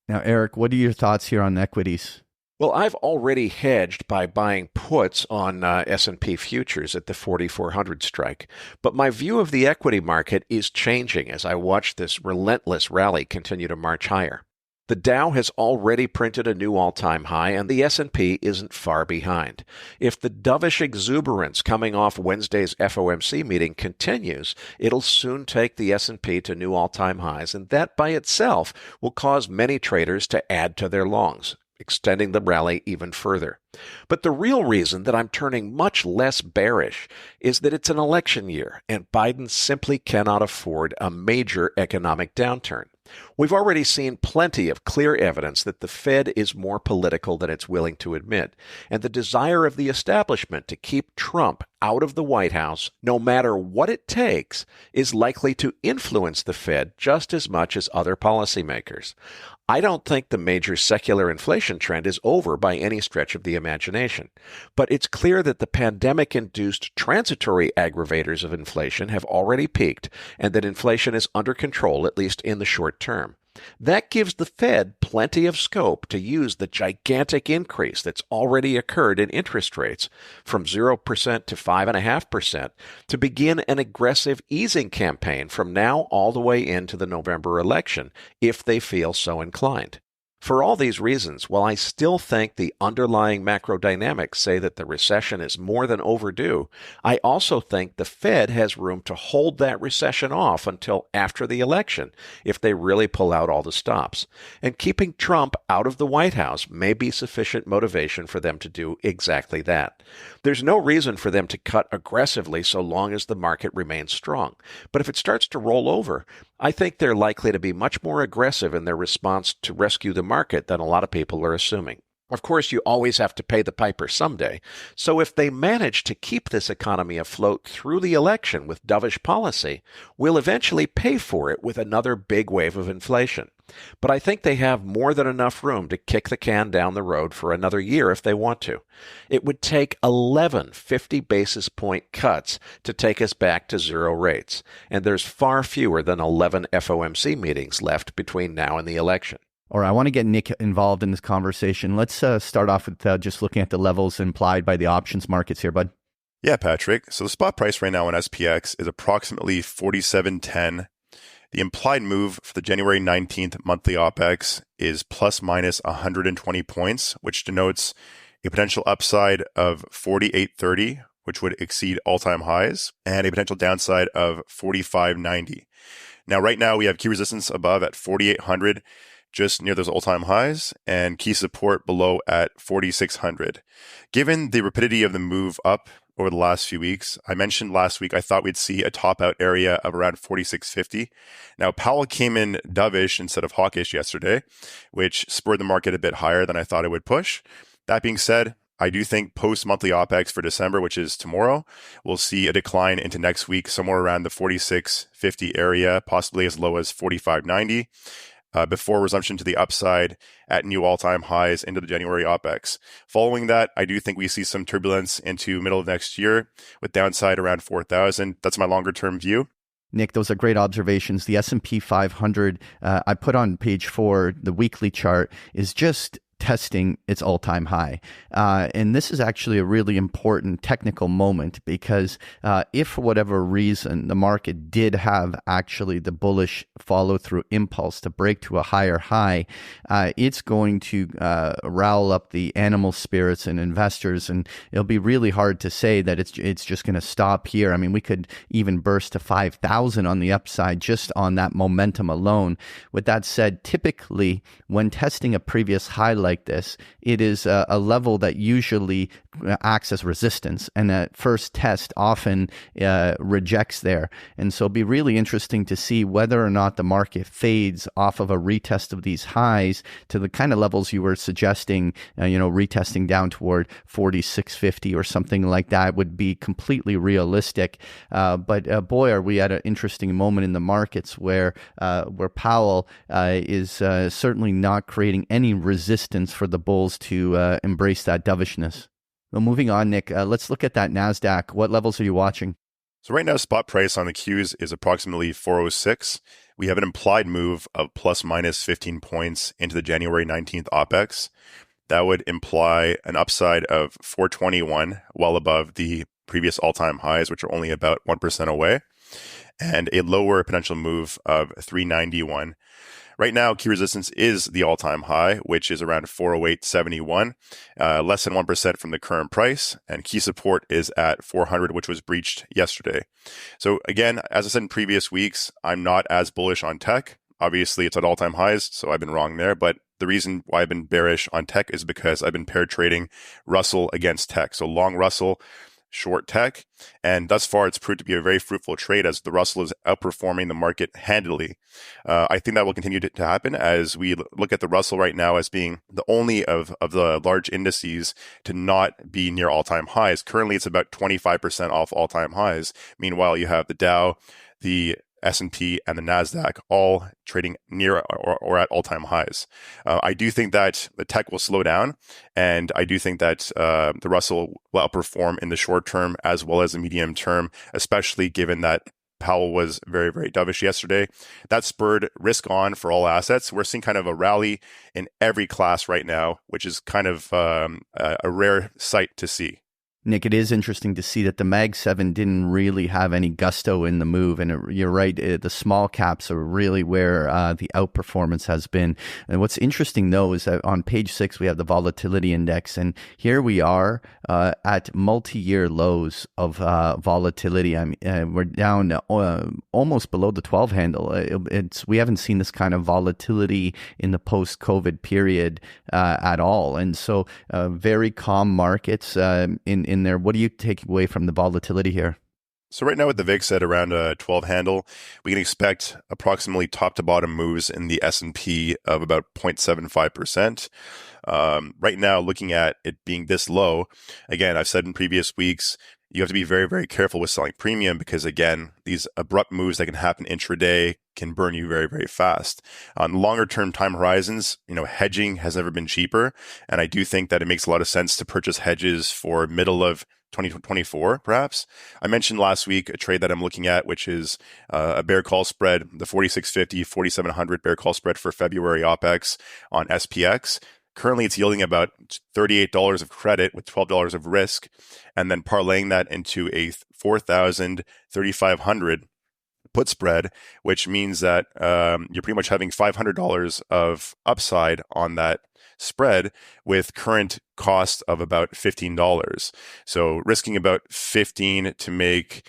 Now, Eric, what are your thoughts here on equities?
Well, I've already hedged by buying puts on S&P futures at the 4,400 strike, but my view of the equity market is changing as I watch this relentless rally continue to march higher. The Dow has already printed a new all-time high, and the S&P isn't far behind. If the dovish exuberance coming off Wednesday's FOMC meeting continues, it'll soon take the S&P to new all-time highs, and that by itself will cause many traders to add to their longs, extending the rally even further. But the real reason that I'm turning much less bearish is that it's an election year, and Biden simply cannot afford a major economic downturn. We've already seen plenty of clear evidence that the Fed is more political than it's willing to admit, and the desire of the establishment to keep Trump out of the White House, no matter what it takes, is likely to influence the Fed just as much as other policymakers. I don't think the major secular inflation trend is over by any stretch of the imagination, but it's clear that the pandemic-induced transitory aggravators of inflation have already peaked and that inflation is under control, at least in the short term. That gives the Fed plenty of scope to use the gigantic increase that's already occurred in interest rates from 0% to 5.5% to begin an aggressive easing campaign from now all the way into the November election, if they feel so inclined. For all these reasons, while I still think the underlying macro dynamics say that the recession is more than overdue, I also think the Fed has room to hold that recession off until after the election if they really pull out all the stops. And keeping Trump out of the White House may be sufficient motivation for them to do exactly that. There's no reason for them to cut aggressively so long as the market remains strong. But if it starts to roll over, I think they're likely to be much more aggressive in their response to rescue the market than a lot of people are assuming. Of course, you always have to pay the piper someday, so if they manage to keep this economy afloat through the election with dovish policy, we'll eventually pay for it with another big wave of inflation. But I think they have more than enough room to kick the can down the road for another year if they want to. It would take 11 50 basis point cuts to take us back to zero rates, and there's far fewer than 11 FOMC meetings left between now and the election.
All right, I want to get Nick involved in this conversation. Let's start off with just looking at the levels implied by the options markets here, bud.
Yeah, Patrick. So the spot price right now on SPX is approximately 47.10. The implied move for the January 19th monthly OPEX is plus minus 120 points, which denotes a potential upside of 48.30, which would exceed all-time highs, and a potential downside of 45.90. Now, right now, we have key resistance above at 4,800, just near those all-time highs, and key support below at 4,600. Given the rapidity of the move up over the last few weeks, I mentioned last week I thought we'd see a top-out area of around 4,650. Now, Powell came in dovish instead of hawkish yesterday, which spurred the market a bit higher than I thought it would push. That being said, I do think post-monthly OPEX for December, which is tomorrow, we'll see a decline into next week somewhere around the 4,650 area, possibly as low as 4,590. Before resumption to the upside at new all-time highs into the January OPEX. Following that, I do think we see some turbulence into middle of next year with downside around 4,000. That's my longer-term view.
Nick, those are great observations. The S&P 500, I put on page 4, the weekly chart, is just testing its all-time high. And this is actually a really important technical moment because if for whatever reason the market did have actually the bullish follow-through impulse to break to a higher high, it's going to rile up the animal spirits and investors, and it'll be really hard to say that it's just going to stop here. I mean, we could even burst to 5,000 on the upside just on that momentum alone. With that said, typically when testing a previous high like this, it is a level that usually acts as resistance, and that first test often rejects there. And so it'll be really interesting to see whether or not the market fades off of a retest of these highs to the kind of levels you were suggesting, retesting down toward 46.50 or something like that would be completely realistic. But boy, are we at an interesting moment in the markets where Powell is certainly not creating any resistance for the bulls to embrace that dovishness. Well, moving on, Nick, let's look at that NASDAQ. What levels are you watching?
So right now, spot price on the Qs is approximately 406. We have an implied move of plus minus 15 points into the January 19th OPEX. That would imply an upside of 421, well above the previous all-time highs, which are only about 1% away, and a lower potential move of 391. Right now, key resistance is the all-time high, which is around 408.71, less than 1% from the current price, and key support is at 400, which was breached yesterday. So again, as I said in previous weeks, I'm not as bullish on tech. Obviously, it's at all-time highs, so I've been wrong there, but the reason why I've been bearish on tech is because I've been pair trading Russell against tech. So long Russell, short tech, and thus far it's proved to be a very fruitful trade as the Russell is outperforming the market handily. I think that will continue to happen as we look at the Russell right now as being the only of the large indices to not be near all-time highs. Currently, it's about 25% off all-time highs. Meanwhile, you have the Dow, the S&P, and the NASDAQ all trading near or at all-time highs. I do think that the tech will slow down, and I do think that the Russell will outperform in the short term as well as the medium term, especially given that Powell was very, very dovish yesterday. That spurred risk on for all assets. We're seeing kind of a rally in every class right now, which is kind of a rare sight to see.
Nick, it is interesting to see that the Mag 7 didn't really have any gusto in the move. And you're right, the small caps are really where the outperformance has been. And what's interesting, though, is that on page 6, we have the volatility index. And here we are at multi-year lows of volatility. I mean, we're down almost below the 12 handle. We haven't seen this kind of volatility in the post-COVID period at all. And so very calm markets in there. What do you take away from the volatility here?
So right now with the VIX at around a 12 handle, we can expect approximately top to bottom moves in the S&P of about 0.75%. Right now, looking at it being this low, again, I've said in previous weeks, you have to be very, very careful with selling premium because, again, these abrupt moves that can happen intraday can burn you very, very fast. On longer term time horizons, hedging has never been cheaper. And I do think that it makes a lot of sense to purchase hedges for middle of 2024, perhaps. I mentioned last week a trade that I'm looking at, which is a bear call spread, the 4650, 4700 bear call spread for February OPEX on SPX. Currently, it's yielding about $38 of credit with $12 of risk, and then parlaying that into a 4,000, 3,500 put spread, which means that you're pretty much having $500 of upside on that spread with current cost of about $15. So risking about 15 to make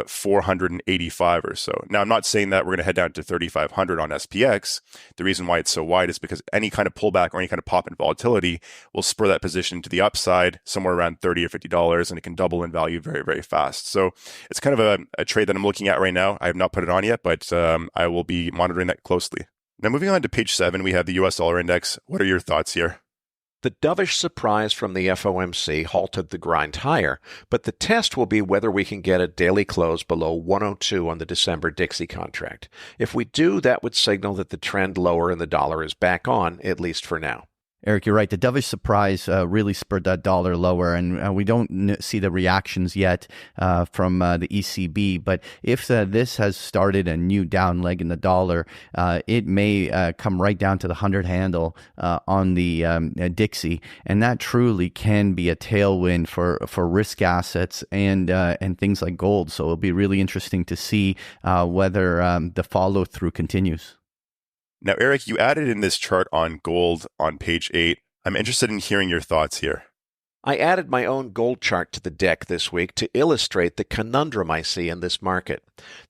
485 or so. Now, I'm not saying that we're going to head down to 3,500 on SPX. The reason why it's so wide is because any kind of pullback or any kind of pop in volatility will spur that position to the upside somewhere around $30 or $50, and it can double in value very, very fast. So it's kind of a trade that I'm looking at right now. I have not put it on yet, but I will be monitoring that closely. Now, moving on to page 7, we have the US dollar index. What are your thoughts here?
The dovish surprise from the FOMC halted the grind higher, but the test will be whether we can get a daily close below 102 on the December Dixie contract. If we do, that would signal that the trend lower in the dollar is back on, at least for now.
Eric, you're right. The dovish surprise really spurred that dollar lower, and we don't see the reactions yet from the ECB. But if this has started a new down leg in the dollar, it may come right down to the 100 handle on the Dixie, and that truly can be a tailwind for risk assets and things like gold. So it'll be really interesting to see whether the follow through continues.
Now, Eric, you added in this chart on gold on page 8. I'm interested in hearing your thoughts here.
I added my own gold chart to the deck this week to illustrate the conundrum I see in this market.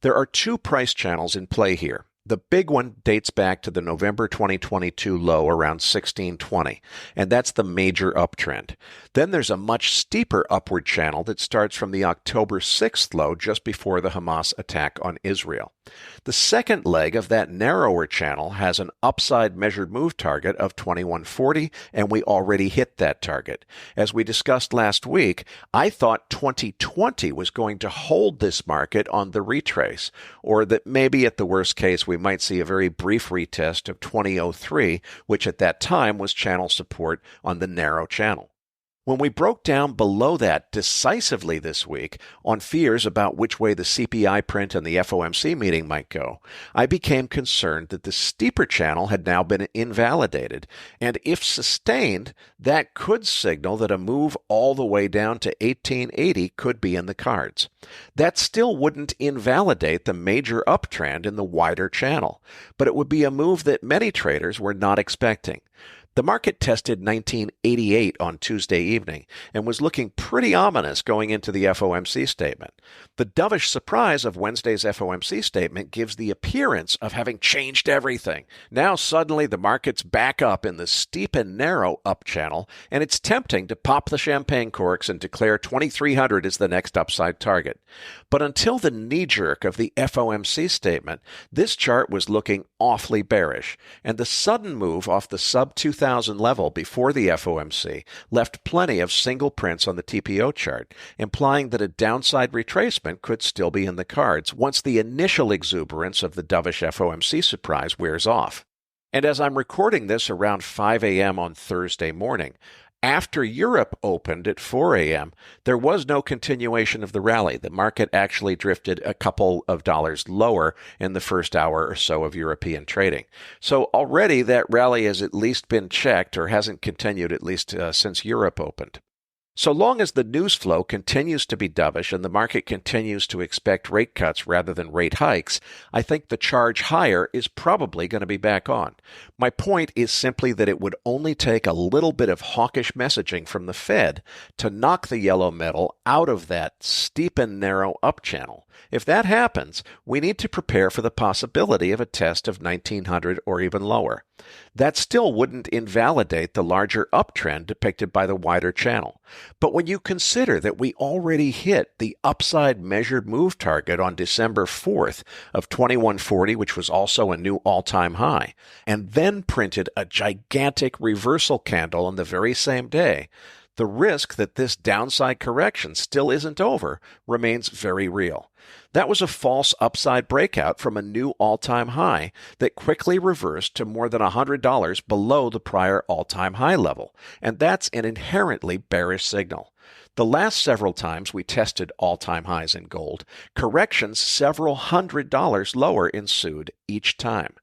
There are two price channels in play here. The big one dates back to the November 2022 low around 1620, and that's the major uptrend. Then there's a much steeper upward channel that starts from the October 6th low just before the Hamas attack on Israel. The second leg of that narrower channel has an upside measured move target of 2140, and we already hit that target. As we discussed last week, I thought 2020 was going to hold this market on the retrace, or that maybe at the worst case we might see a very brief retest of 2003, which at that time was channel support on the narrow channel. When we broke down below that decisively this week on fears about which way the CPI print and the FOMC meeting might go, I became concerned that the steeper channel had now been invalidated, and if sustained, that could signal that a move all the way down to 1880 could be in the cards. That still wouldn't invalidate the major uptrend in the wider channel, but it would be a move that many traders were not expecting. The market tested 1988 on Tuesday evening and was looking pretty ominous going into the FOMC statement. The dovish surprise of Wednesday's FOMC statement gives the appearance of having changed everything. Now suddenly the market's back up in the steep and narrow up channel, and it's tempting to pop the champagne corks and declare 2300 is the next upside target. But until the knee-jerk of the FOMC statement, this chart was looking awfully bearish, and the sudden move off the sub-2000 level before the FOMC left plenty of single prints on the TPO chart, implying that a downside retracement could still be in the cards once the initial exuberance of the dovish FOMC surprise wears off. And as I'm recording this around 5 a.m. on Thursday morning, after Europe opened at 4 a.m., there was no continuation of the rally. The market actually drifted a couple of dollars lower in the first hour or so of European trading. So already that rally has at least been checked, or hasn't continued at least since Europe opened. So long as the news flow continues to be dovish and the market continues to expect rate cuts rather than rate hikes, I think the charge higher is probably going to be back on. My point is simply that it would only take a little bit of hawkish messaging from the Fed to knock the yellow metal out of that steep and narrow up channel. If that happens, we need to prepare for the possibility of a test of 1900 or even lower. That still wouldn't invalidate the larger uptrend depicted by the wider channel. But when you consider that we already hit the upside measured move target on December 4th of 2140, which was also a new all-time high, and then printed a gigantic reversal candle on the very same day, the risk that this downside correction still isn't over remains very real. That was a false upside breakout from a new all-time high that quickly reversed to more than $100 below the prior all-time high level, and that's an inherently bearish signal. The last several times we tested all-time highs in gold, corrections several $100 lower ensued each time.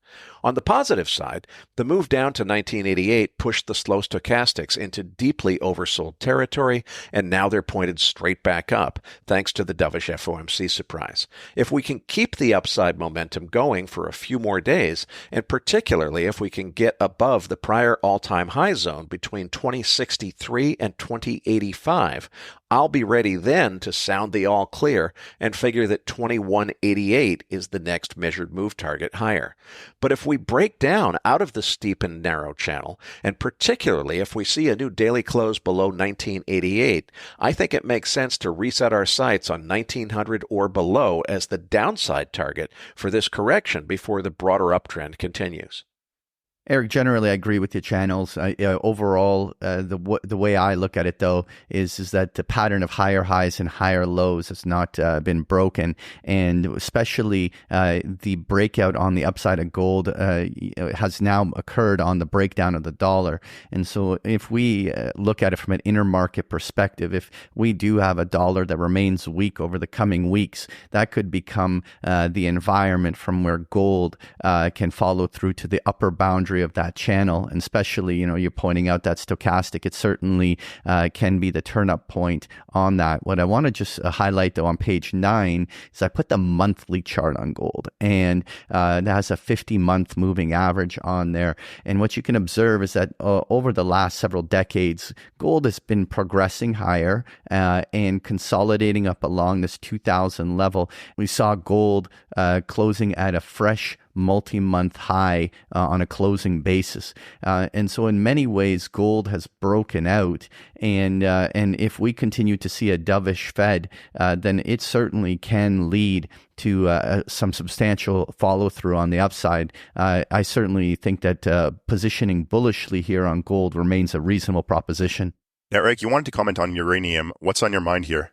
On the positive side, the move down to 1988 pushed the slow stochastics into deeply oversold territory, and now they're pointed straight back up, thanks to the dovish FOMC surprise. If we can keep the upside momentum going for a few more days, and particularly if we can get above the prior all-time high zone between 2063 and 2085, I'll be ready then to sound the all clear and figure that 2188 is the next measured move target higher. But if we break down out of the steep and narrow channel, and particularly if we see a new daily close below 1988, I think it makes sense to reset our sights on 1900 or below as the downside target for this correction before the broader uptrend continues.
Eric, generally, I agree with your channels. Overall, the way I look at it, though, is that the pattern of higher highs and higher lows has not been broken, and especially the breakout on the upside of gold has now occurred on the breakdown of the dollar. And so, if we look at it from an intermarket perspective, if we do have a dollar that remains weak over the coming weeks, that could become the environment from where gold can follow through to the upper boundary of that channel. And especially, you're pointing out that stochastic, it certainly can be the turn up point on that. What I want to just highlight, though, on page 9 is I put the monthly chart on gold, and that has a 50-month moving average on there. And what you can observe is that over the last several decades, gold has been progressing higher and consolidating up along this 2000 level. We saw gold closing at a fresh multi-month high on a closing basis. And so in many ways, gold has broken out. And if we continue to see a dovish Fed, then it certainly can lead to some substantial follow-through on the upside. I certainly think that positioning bullishly here on gold remains a reasonable proposition.
Now, Eric, you wanted to comment on uranium. What's on your mind here?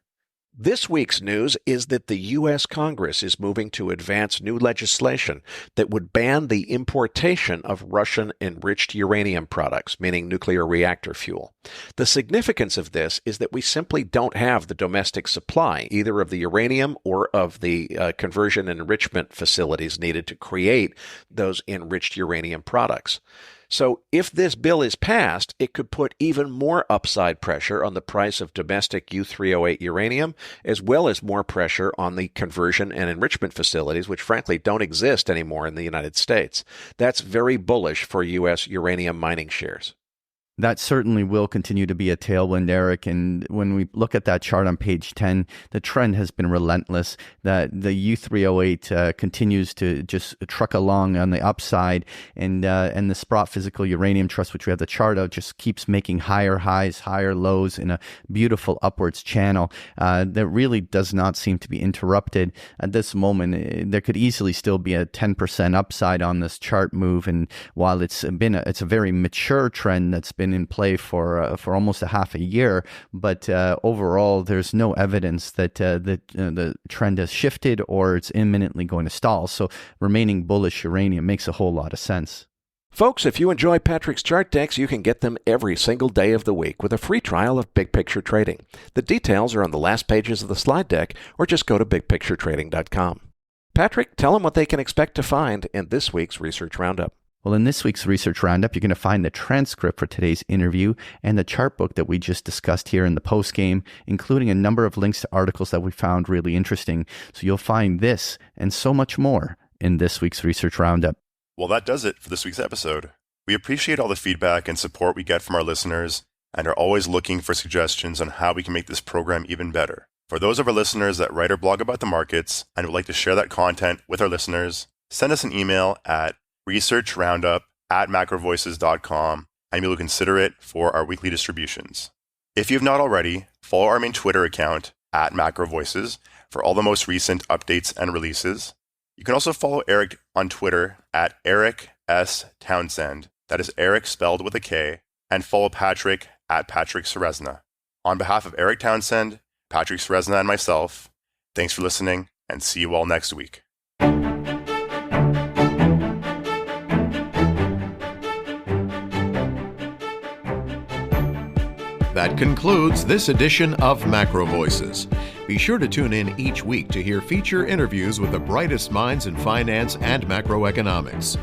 This week's news is that the U.S. Congress is moving to advance new legislation that would ban the importation of Russian-enriched uranium products, meaning nuclear reactor fuel. The significance of this is that we simply don't have the domestic supply, either of the uranium or of the conversion and enrichment facilities needed to create those enriched uranium products. So if this bill is passed, it could put even more upside pressure on the price of domestic U-308 uranium, as well as more pressure on the conversion and enrichment facilities, which frankly don't exist anymore in the United States. That's very bullish for U.S. uranium mining shares.
That certainly will continue to be a tailwind, Eric. And when we look at that chart on page 10, the trend has been relentless. The U-308 continues to just truck along on the upside, and the Sprott Physical Uranium Trust, which we have the chart of, just keeps making higher highs, higher lows in a beautiful upwards channel that really does not seem to be interrupted at this moment. There could easily still be a 10% upside on this chart move, and while it's a very mature trend that's been in play for almost a half a year, but overall, there's no evidence that the trend has shifted or it's imminently going to stall. So remaining bullish uranium makes a whole lot of sense.
Folks, if you enjoy Patrick's chart decks, you can get them every single day of the week with a free trial of Big Picture Trading. The details are on the last pages of the slide deck, or just go to bigpicturetrading.com. Patrick, tell them what they can expect to find in this week's Research Roundup.
Well, in this week's Research Roundup, you're going to find the transcript for today's interview and the chart book that we just discussed here in the postgame, including a number of links to articles that we found really interesting. So you'll find this and so much more in this week's Research Roundup.
Well, that does it for this week's episode. We appreciate all the feedback and support we get from our listeners and are always looking for suggestions on how we can make this program even better. For those of our listeners that write or blog about the markets and would like to share that content with our listeners, send us an email at researchroundup@macrovoices.com, and we will consider it for our weekly distributions. If you have not already, follow our main Twitter account @MacroVoices for all the most recent updates and releases. You can also follow Eric on Twitter @EricSTownsend, that is Eric spelled with a K, and follow Patrick @PatrickSeresna. On behalf of Eric Townsend, Patrick Seresna, and myself, thanks for listening, and see you all next week.
That concludes this edition of MacroVoices. Be sure to tune in each week to hear feature interviews with the brightest minds in finance and macroeconomics.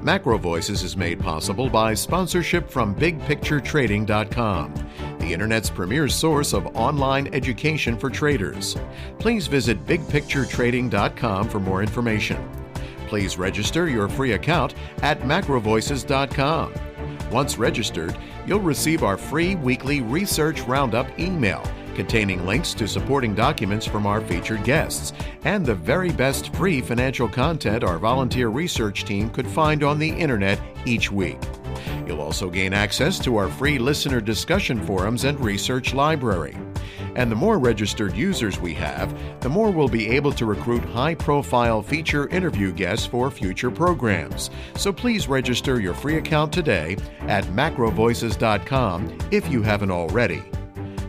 MacroVoices is made possible by sponsorship from BigPictureTrading.com, the Internet's premier source of online education for traders. Please visit BigPictureTrading.com for more information. Please register your free account at MacroVoices.com. Once registered, you'll receive our free weekly Research Roundup email containing links to supporting documents from our featured guests and the very best free financial content our volunteer research team could find on the internet each week. You'll also gain access to our free listener discussion forums and research library. And the more registered users we have, the more we'll be able to recruit high-profile feature interview guests for future programs. So please register your free account today at MacroVoices.com if you haven't already.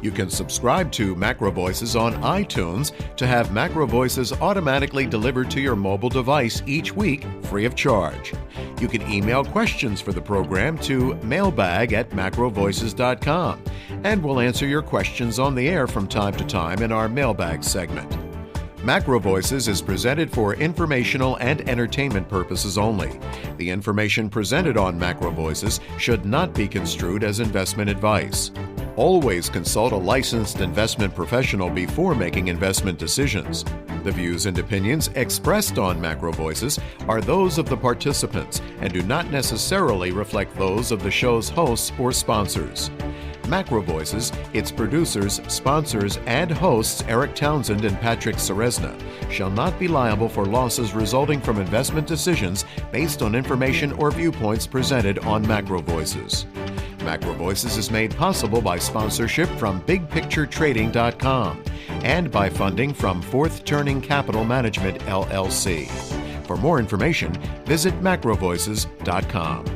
You can subscribe to MacroVoices on iTunes to have MacroVoices automatically delivered to your mobile device each week, free of charge. You can email questions for the program to mailbag@macrovoices.com, and we'll answer your questions on the air from time to time in our mailbag segment. MacroVoices is presented for informational and entertainment purposes only. The information presented on MacroVoices should not be construed as investment advice. Always consult a licensed investment professional before making investment decisions. The views and opinions expressed on MacroVoices are those of the participants and do not necessarily reflect those of the show's hosts or sponsors. MacroVoices, its producers, sponsors, and hosts Eric Townsend and Patrick Ceresna shall not be liable for losses resulting from investment decisions based on information or viewpoints presented on MacroVoices. MacroVoices is made possible by sponsorship from BigPictureTrading.com and by funding from Fourth Turning Capital Management, LLC. For more information, visit MacroVoices.com.